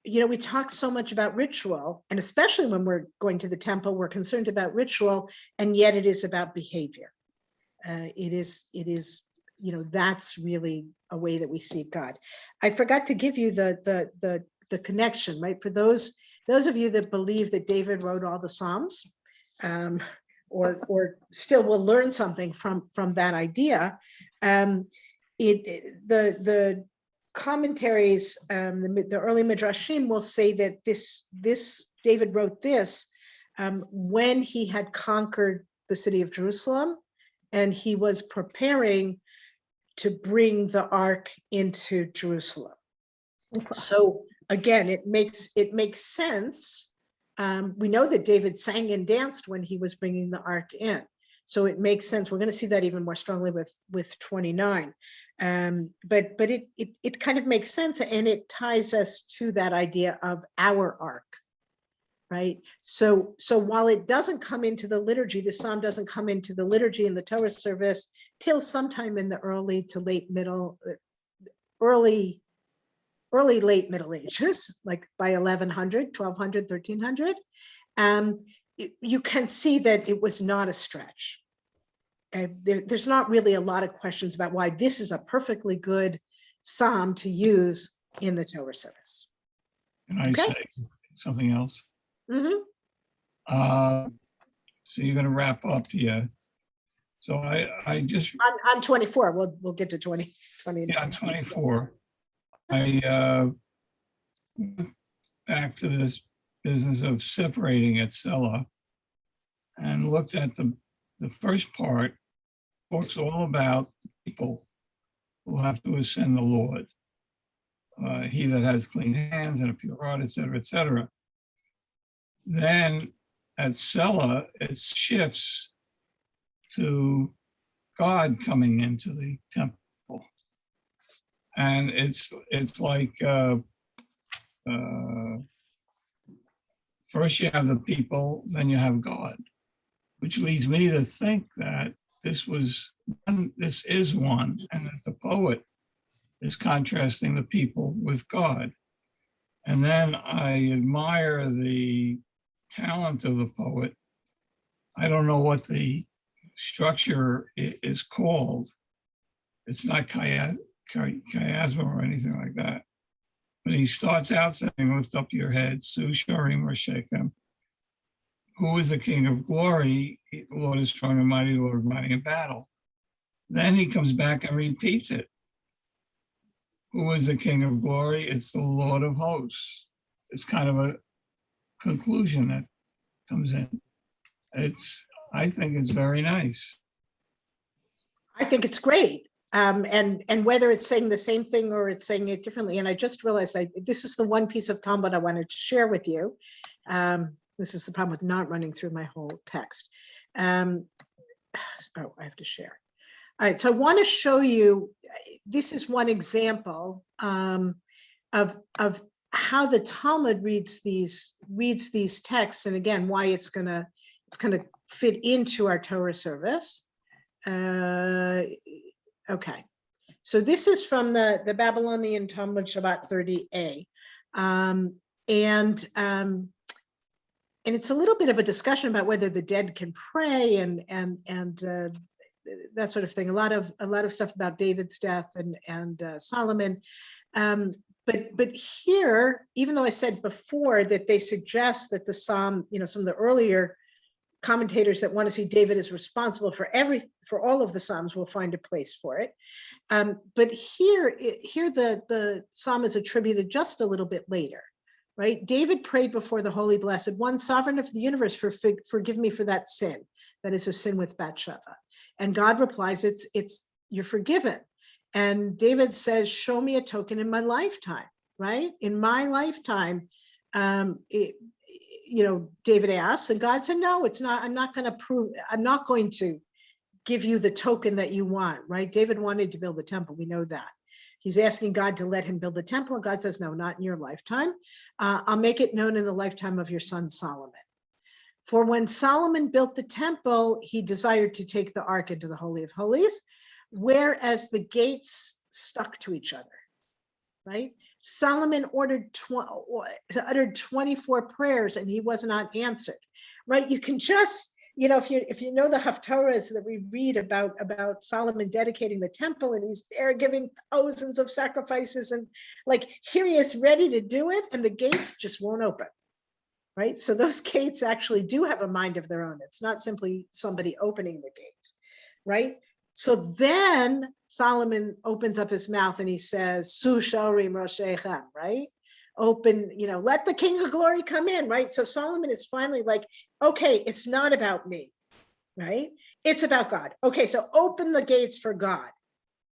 we talk so much about ritual, and especially when we're going to the temple, we're concerned about ritual, and yet it is about behavior. It is, that's really a way that we seek God. I forgot to give you the connection, right? For those of you that believe that David wrote all the Psalms, or still will learn something from that idea. The commentaries, the early Midrashim will say that this David wrote this when he had conquered the city of Jerusalem, and he was preparing to bring the ark into Jerusalem. So again, it makes sense. We know that David sang and danced when he was bringing the ark in. So it makes sense. We're going to see that even more strongly with 29. But it kind of makes sense, and it ties us to that idea of our ark, right? So while it doesn't come into the liturgy, the psalm doesn't come into the liturgy in the Torah service till sometime in the early late Middle Ages, like by 1100, 1200, 1300. You can see that it was not a stretch. There's not really a lot of questions about why this is a perfectly good psalm to use in the Torah service. Can I say something else? Mm-hmm. So you're gonna wrap up here. So I just, On 24, we'll get to 20, 29. yeah, on 24, I went back to this business of separating at Sela and looked at the first part, talks all about people who have to ascend the Lord. He that has clean hands and a pure heart, et cetera, et cetera. Then at Sela, it shifts to God coming into the temple. And it's like, first you have the people, then you have God, which leads me to think that this is one, and that the poet is contrasting the people with God. And then I admire the talent of the poet. I don't know what the structure is called. It's not chiasma or anything like that. But he starts out saying, lift up your head, Su Sharim Rashechem. Who is the King of glory? The Lord is strong and mighty, the Lord mighty in battle. Then he comes back and repeats it. Who is the King of glory? It's the Lord of hosts. It's kind of a conclusion that comes in. I think it's very nice. I think it's great. And whether it's saying the same thing or it's saying it differently. And I just realized this is the one piece of Talmud I wanted to share with you. This is the problem with not running through my whole text. I have to share. All right, so I want to show you, this is one example of how the Talmud reads these texts, and again, why it's gonna fit into our Torah service. Okay, so this is from the Babylonian Talmud Shabbat 30a, and it's a little bit of a discussion about whether the dead can pray and that sort of thing. A lot of stuff about David's death and Solomon. But here, even though I said before that they suggest that the Psalm, some of the earlier commentators that want to see David as responsible for all of the Psalms will find a place for it. But here the Psalm is attributed just a little bit later, right? David prayed before the Holy Blessed One, Sovereign of the universe, forgive me for that sin. That is a sin with Bathsheba. And God replies, you're forgiven. And David says, show me a token in my lifetime, right? In my lifetime, David asked, and God said, no, it's not. I'm not going to give you the token that you want, right? David wanted to build the temple. We know that. He's asking God to let him build the temple. And God says, no, not in your lifetime. I'll make it known in the lifetime of your son, Solomon. For when Solomon built the temple, he desired to take the ark into the Holy of Holies, whereas the gates stuck to each other, right? Solomon uttered 24 prayers and he was not answered, right? You can just, if you know the Haftarahs that we read about Solomon dedicating the temple, and he's there giving thousands of sacrifices, and here he is ready to do it, and the gates just won't open. Right? So those gates actually do have a mind of their own. It's not simply somebody opening the gates, right? So then Solomon opens up his mouth and he says, Su Sharim Roshechem, right? Open, let the King of Glory come in, right? So Solomon is finally like, okay, it's not about me, right? It's about God. Okay, so open the gates for God,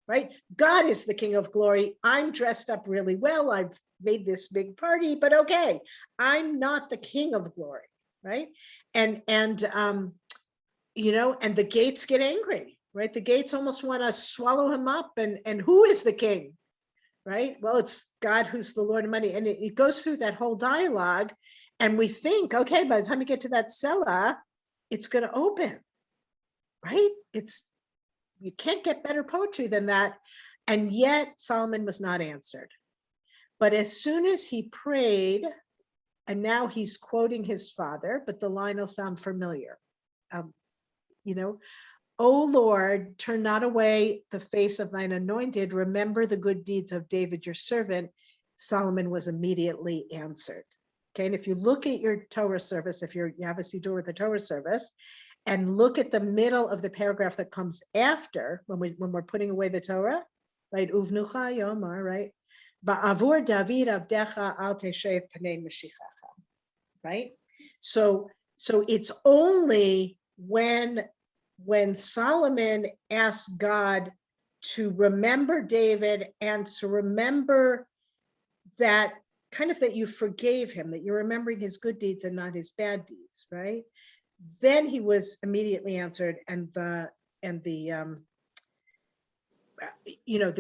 right? God is the King of Glory. I'm dressed up really well. I've made this big party, but okay, I'm not the King of Glory, right? And the gates get angry, right? The gates almost want to swallow him up. And who is the king, right? Well, it's God who's the Lord of money. And it goes through that whole dialogue, and we think, okay, by the time you get to that Selah, it's going to open, right? You can't get better poetry than that. And yet Solomon was not answered. But as soon as he prayed, and now he's quoting his father, but the line will sound familiar. O Lord, turn not away the face of thine anointed. Remember the good deeds of David, your servant. Solomon was immediately answered. Okay, and if you look at your Torah service, if you have a Siddur with the Torah service, and look at the middle of the paragraph that comes after, when we're putting away the Torah, right? Uvnucha yomar, right? Ba'avur David avdecha al teshev panei mashichacha, right? So it's only when Solomon asked God to remember David and to remember that kind of that you forgave him, that you're remembering his good deeds and not his bad deeds, right? Then he was immediately answered, and the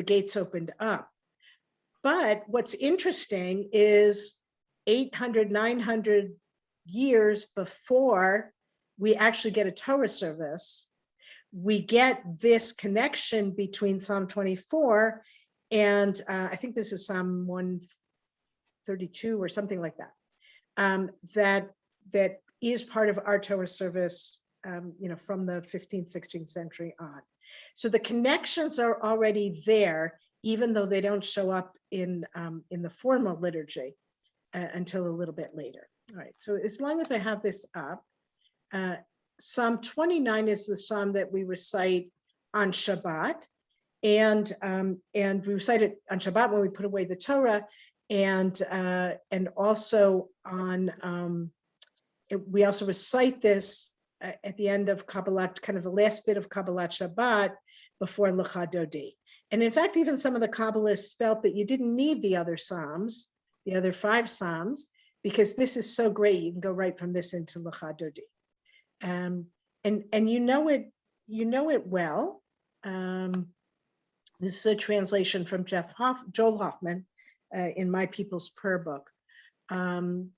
gates opened up. But what's interesting is 800, 900 years before we actually get a Torah service, we get this connection between Psalm 24 and I think this is Psalm 132 or something like that, that is part of our Torah service, from the 15th, 16th century on. So the connections are already there, even though they don't show up in the formal liturgy until a little bit later. All right, so as long as I have this up, Psalm 29 is the psalm that we recite on Shabbat, and we recite it on Shabbat when we put away the Torah, and also on we also recite this at the end of Kabbalat, kind of the last bit of Kabbalat Shabbat before Lecha Dodi. And in fact, even some of the Kabbalists felt that you didn't need the other psalms, the other 5 psalms, because this is so great. You can go right from this into Lecha Dodi. And you know it well. This is a translation from Joel Hoffman in My People's Prayer Book. And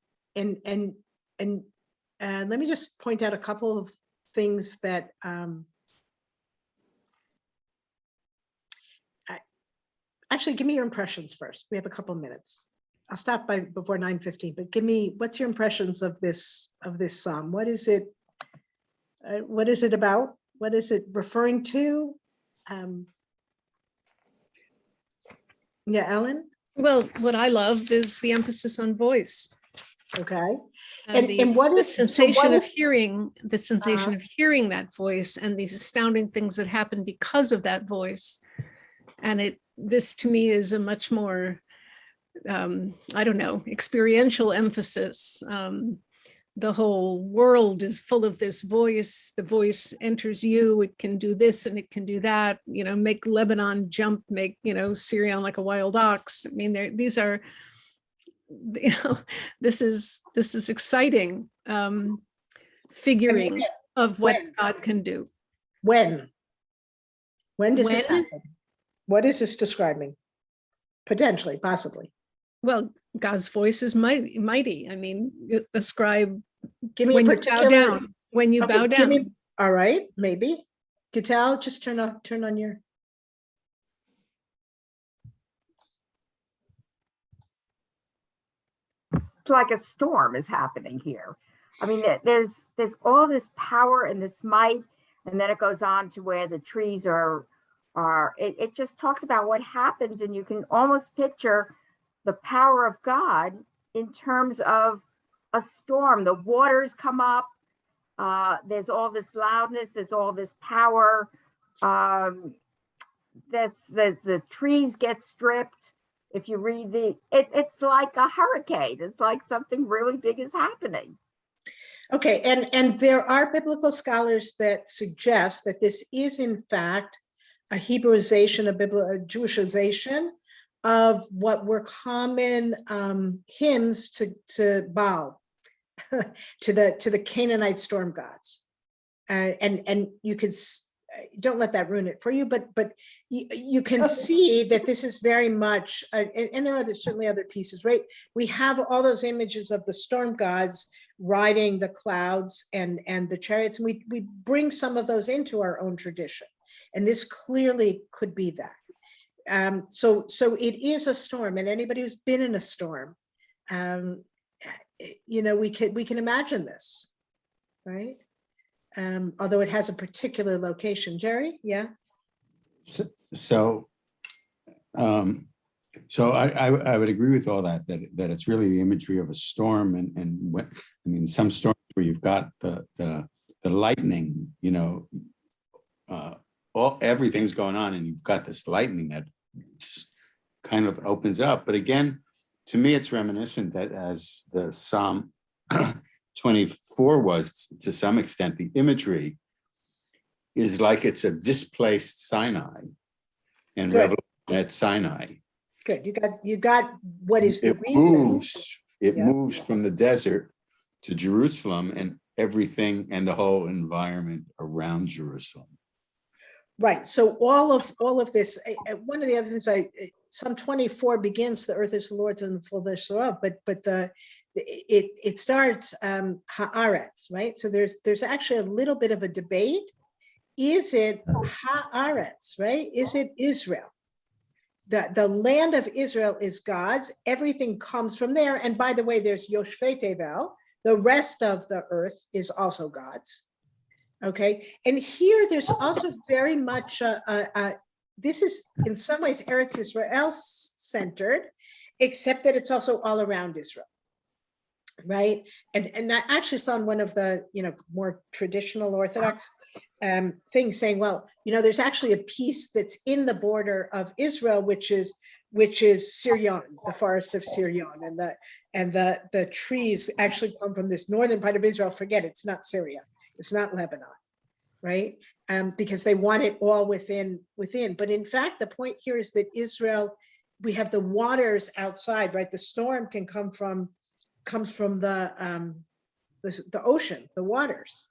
let me just point out a couple of things that actually, give me your impressions first. We have a couple of minutes. I'll stop by before 9:15, but what's your impressions of this psalm? What is it? What is it about? What is it referring to? Yeah, Ellen? Well, what I love is the emphasis on voice. Okay. And what the is sensation of hearing, of hearing that voice, and these astounding things that happen because of that voice. And this to me is a much more, experiential emphasis. The whole world is full of this voice. The voice enters you. It can do this and it can do that. Make Lebanon jump. Make Syrian like a wild ox. I mean, these are. This is exciting figuring of what God can do. When does this happen? What is this describing? Potentially, possibly. Well, God's voice is mighty. I mean, ascribe. Give me when a you particular. bow down. When you bow down. All right, maybe. Gital, just turn on your. Like a storm is happening here. I mean, there's all this power and this might, and then it goes on to where the trees are. It just talks about what happens, and you can almost picture the power of God in terms of a storm. The waters come up. There's all this loudness. There's all this power. The trees get stripped. If you read it's like a hurricane. It's like something really big is happening. Okay, and there are biblical scholars that suggest that this is in fact a Hebraization, a Jewishization of what were common hymns to Baal, to the Canaanite storm gods, and you could. Don't let that ruin it for you, but you can see that this is very much, and there are certainly other pieces, right? We have all those images of the storm gods riding the clouds and the chariots, and we bring some of those into our own tradition, and this clearly could be that. So it is a storm, and anybody who's been in a storm, we can imagine this, right? Although it has a particular location. Jerry, yeah? So So I would agree with all that, that it's really the imagery of a storm, and when, I mean, some storms where you've got the lightning, you know, everything's going on and you've got this lightning that just kind of opens up. But again, to me, it's reminiscent that as the Psalm 24 was to some extent, the imagery is like it's a displaced Sinai and Good. revelation at Sinai. Good. You got what is the It reason? moves from the desert to Jerusalem and everything and the whole environment around Jerusalem. Right. So all of this, one of the other things Psalm 24 begins, the earth is the Lord's and the fullness thereof, but it starts haaretz, right? So there's actually a little bit of a debate. Is it haaretz, right? Is it Israel? The land of Israel is God's. Everything comes from there. And by the way, there's Yoshvei Tevel. The rest of the earth is also God's. Okay. And here there's also very much, this is in some ways Eretz Israel centered, except that it's also all around Israel. Right. And I actually saw in one of the, more traditional Orthodox things saying, well, there's actually a piece that's in the border of Israel, which is Sirion, the forests of Sirion, and the trees actually come from this northern part of Israel. Forget it, it's not Syria, it's not Lebanon, right? Because they want it all within. But in fact, the point here is that Israel, we have the waters outside, right? The storm can comes from the ocean, the waters,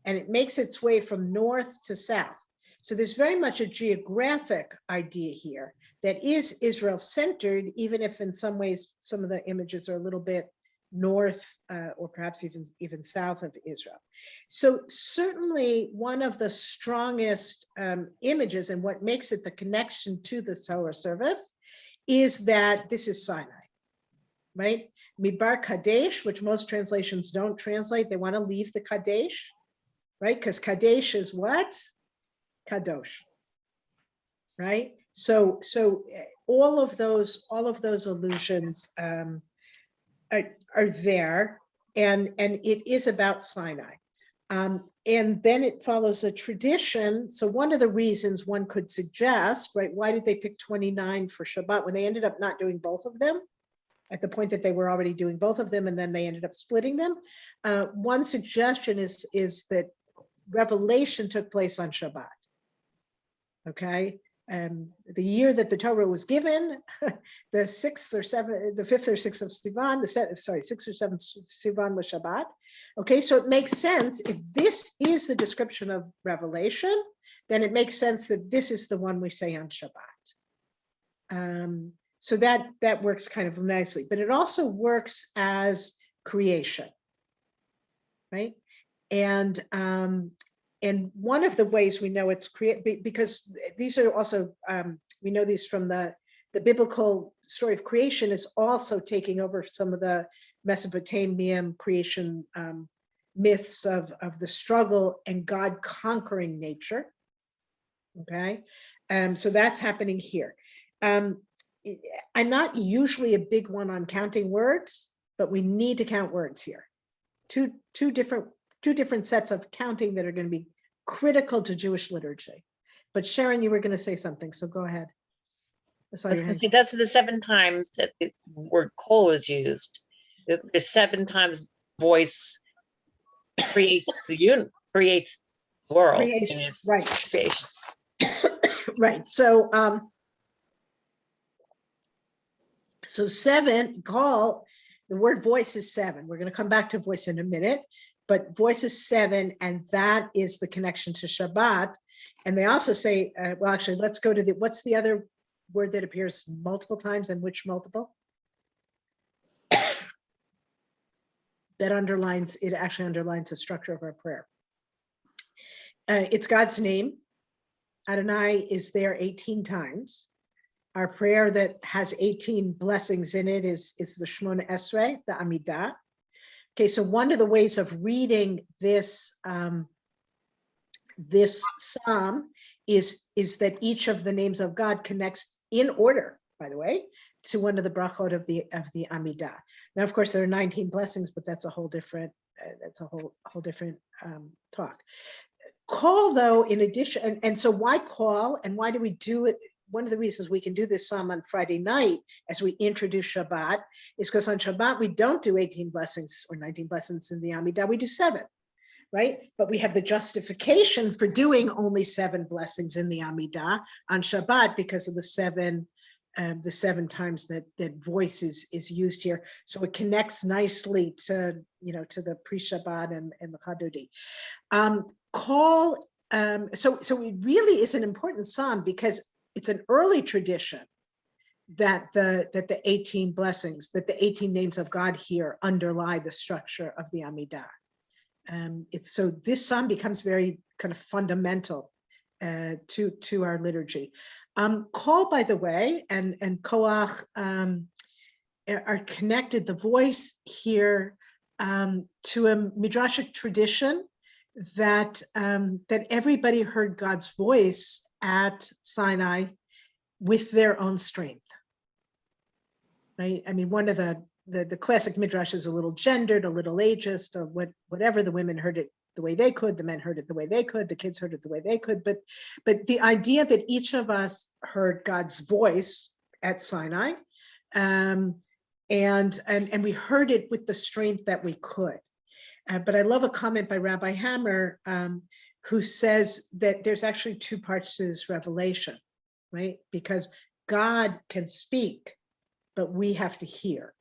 and it makes its way from north to south. So there's very much a geographic idea here that is Israel centered, even if in some ways some of the images are a little bit north or perhaps even south of Israel. So certainly one of the strongest images and what makes it the connection to the Torah service is that this is Sinai, right? Midbar Kadesh, which most translations don't translate. They want to leave the Kadesh, right? Because Kadesh is what? Kadosh, right? So all of those allusions are there, and it is about Sinai. And then it follows a tradition. So one of the reasons one could suggest, right, why did they pick 29 for Shabbat when they ended up not doing both of them at the point that they were already doing both of them, and then they ended up splitting them? One suggestion is that revelation took place on Shabbat. Okay. The year that the Torah was given, the 5th or 6th of Sivan, 6th or 7th Sivan was Shabbat. Okay, so it makes sense if this is the description of revelation, then it makes sense that this is the one we say on Shabbat. So that works kind of nicely, but it also works as creation, right? And one of the ways we know it's created, because these are also, we know these from the biblical story of creation is also taking over some of the Mesopotamian creation myths of the struggle and God conquering nature. Okay, so that's happening here. I'm not usually a big one on counting words, but we need to count words here. Two different sets of counting that are going to be critical to Jewish liturgy. But Sharon, you were going to say something, so go ahead. I was going to say that's the 7 times that the word kol is used. The 7 times voice creates the world. Creation, and it's right? Creation. Right. So 7 kol. The word voice is 7. We're going to come back to voice in a minute. But voice is 7, and that is the connection to Shabbat. And they also say, well, actually, let's go to what's the other word that appears multiple times, and which multiple? That actually underlines the structure of our prayer. It's God's name. Adonai is there 18 times. Our prayer that has 18 blessings in it is the Shemona Esrei, the Amidah. Okay, so one of the ways of reading this this psalm is that each of the names of God connects in order by the way, to one of the brachot of the Amidah. Now, of course, there are 19 blessings, but that's a whole different talk. Call, though, in addition, and so why call, and why do we do it? One of the reasons we can do this psalm on Friday night as we introduce Shabbat is because on Shabbat we don't do 18 blessings or 19 blessings in the Amidah, we do 7, right? But we have the justification for doing only 7 blessings in the Amidah on Shabbat because of the 7 times that voice is used here. So it connects nicely to, to the pre-Shabbat and the Chadodi. So it really is an important psalm because it's an early tradition that the 18 blessings, that the 18 names of God here underlie the structure of the Amidah. So this psalm becomes very kind of fundamental to our liturgy. Kol, by the way, and koach are connected, the voice here, to a midrashic tradition that everybody heard God's voice at Sinai with their own strength, right? I mean, one of the classic midrash is a little gendered, a little ageist, or whatever. The women heard it the way they could, the men heard it the way they could, the kids heard it the way they could. But the idea that each of us heard God's voice at Sinai, and we heard it with the strength that we could. But I love a comment by Rabbi Hammer, who says that there's actually 2 parts to this revelation, right? Because God can speak, but we have to hear.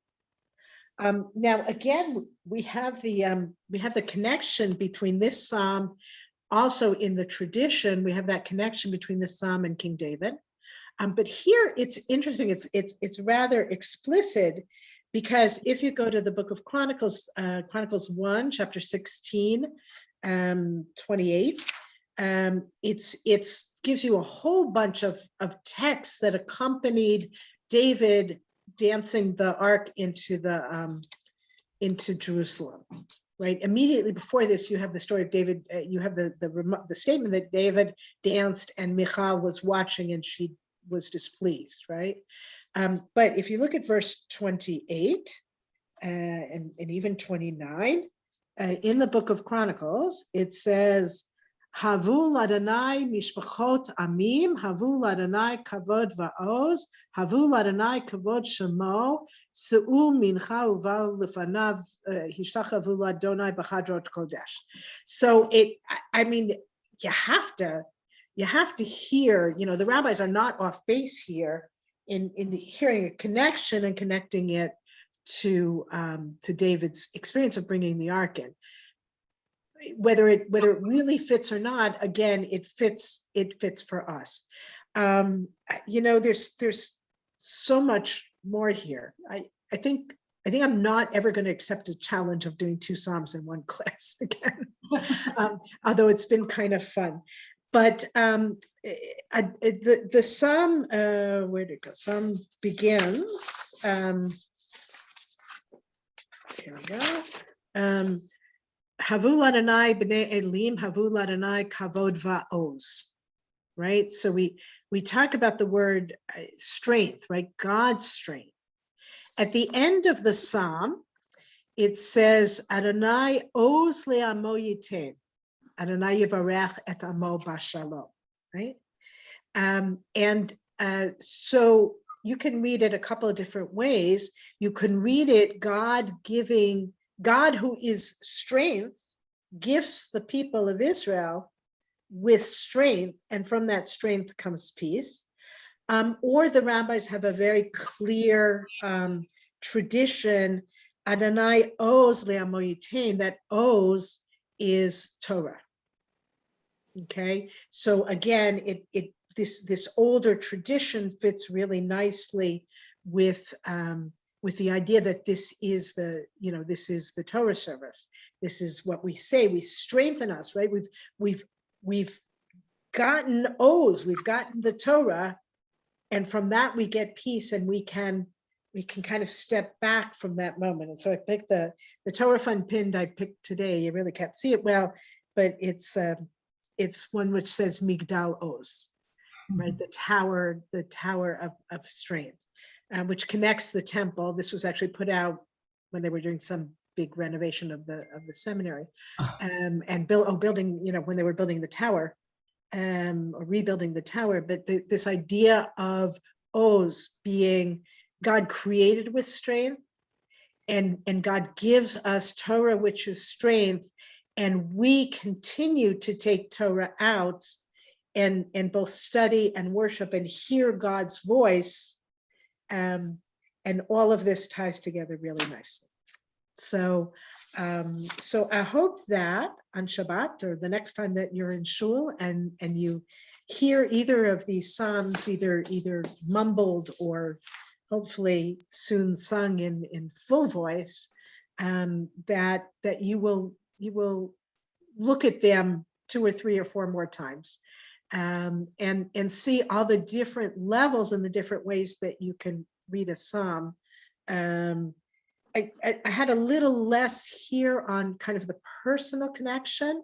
Now, again, we have the connection between this psalm. Also, in the tradition, we have that connection between this psalm and King David. But here, it's interesting. It's rather explicit, because if you go to the book of Chronicles, Chronicles 1, chapter 16, 28, it gives you a whole bunch of texts that accompanied David dancing the ark into Jerusalem, right? Immediately before this, you have the story of David. You have the statement that David danced and Michal was watching and she was displeased, right? But if you look at verse 28 and even 29 in the book of Chronicles, it says, Havu ladonai mishpachot amim, havu ladonai kavod va'oz, havu ladonai kavod shemo, se'u mincha uval lefanav hishtachavu ladonai b'chadrot kodesh. So I mean, you have to hear, the rabbis are not off base here in hearing a connection and connecting it to David's experience of bringing the ark in. Whether it really fits or not, again, it fits for us. There's so much more here. I think I'm not ever going to accept a challenge of doing 2 psalms in one class again, although it's been kind of fun. But the psalm, where'd it go? Psalm begins. Here we go. Havu ladonai b'nei elim, havu ladonai kavod va'oz, right? So we talk about the word strength, right? God's strength. At the end of the psalm, it says, Adonai oz le'amo yitain, Adonai yivarech et amo b'shalom, right? So you can read it a couple of different ways. You can read it God who is strength gifts the people of Israel with strength, and from that strength comes peace. Or the rabbis have a very clear tradition, Adonai oz le'amo yitain, that oz is Torah. Okay, so again, this older tradition fits really nicely with the idea that this is the Torah service. This is what we say. We strengthen us, right? We've gotten oz, we've gotten the Torah, and from that we get peace, and we can kind of step back from that moment. And so I picked the Torah fun pinned I picked today. You really can't see it well, but it's one which says Migdal Oz, right? The tower of strength. which connects the temple. This was actually put out when they were doing some big renovation of the seminary, and building, when they were building the tower, or rebuilding the tower. But this idea of Oz being God created with strength, and God gives us Torah, which is strength, and we continue to take Torah out and both study and worship and hear God's voice, and all of this ties together really nicely. So I hope that on Shabbat, or the next time that you're in shul and you hear either of these psalms, either mumbled or hopefully soon sung in full voice, that you will look at them 2 or 3 or 4 more times, and see all the different levels and the different ways that you can read a psalm. I had a little less here on kind of the personal connection,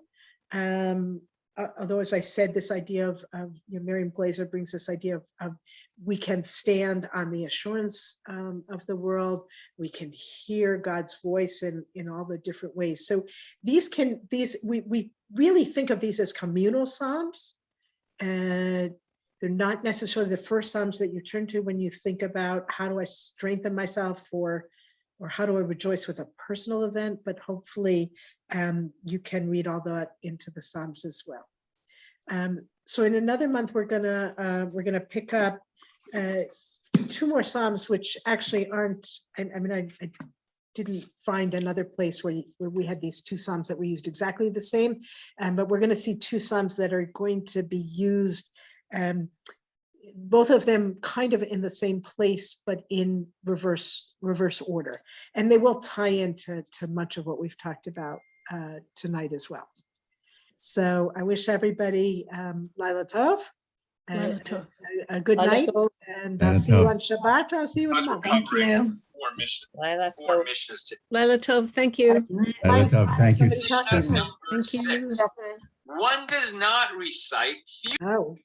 although, as I said, this idea of Miriam Glazer brings this idea of we can stand on the assurance of the world. We can hear God's voice in all the different ways. So we really think of these as communal psalms. They're not necessarily the first psalms that you turn to when you think about how do I strengthen myself or how do I rejoice with a personal event, but hopefully you can read all that into the Psalms as well. So in another month, we're gonna pick up 2 more Psalms, which actually aren't, I didn't find another place where we had these 2 Psalms that were used exactly the same, but we're gonna see 2 Psalms that are going to be used, both of them kind of in the same place, but in reverse order. And they will tie into much of what we've talked about tonight as well. So I wish everybody Laila Tov, Laila Tov. a good Laila night, Tov. and Laila I'll see you Tov. on Shabbat, or I'll see you in a month. Thank you. Laila Four Tov. missions to Lila Tov, thank you. Laila Tov, thank you. Somebody talk to Stephanie. me. number Thank you. 6. One does not recite Oh.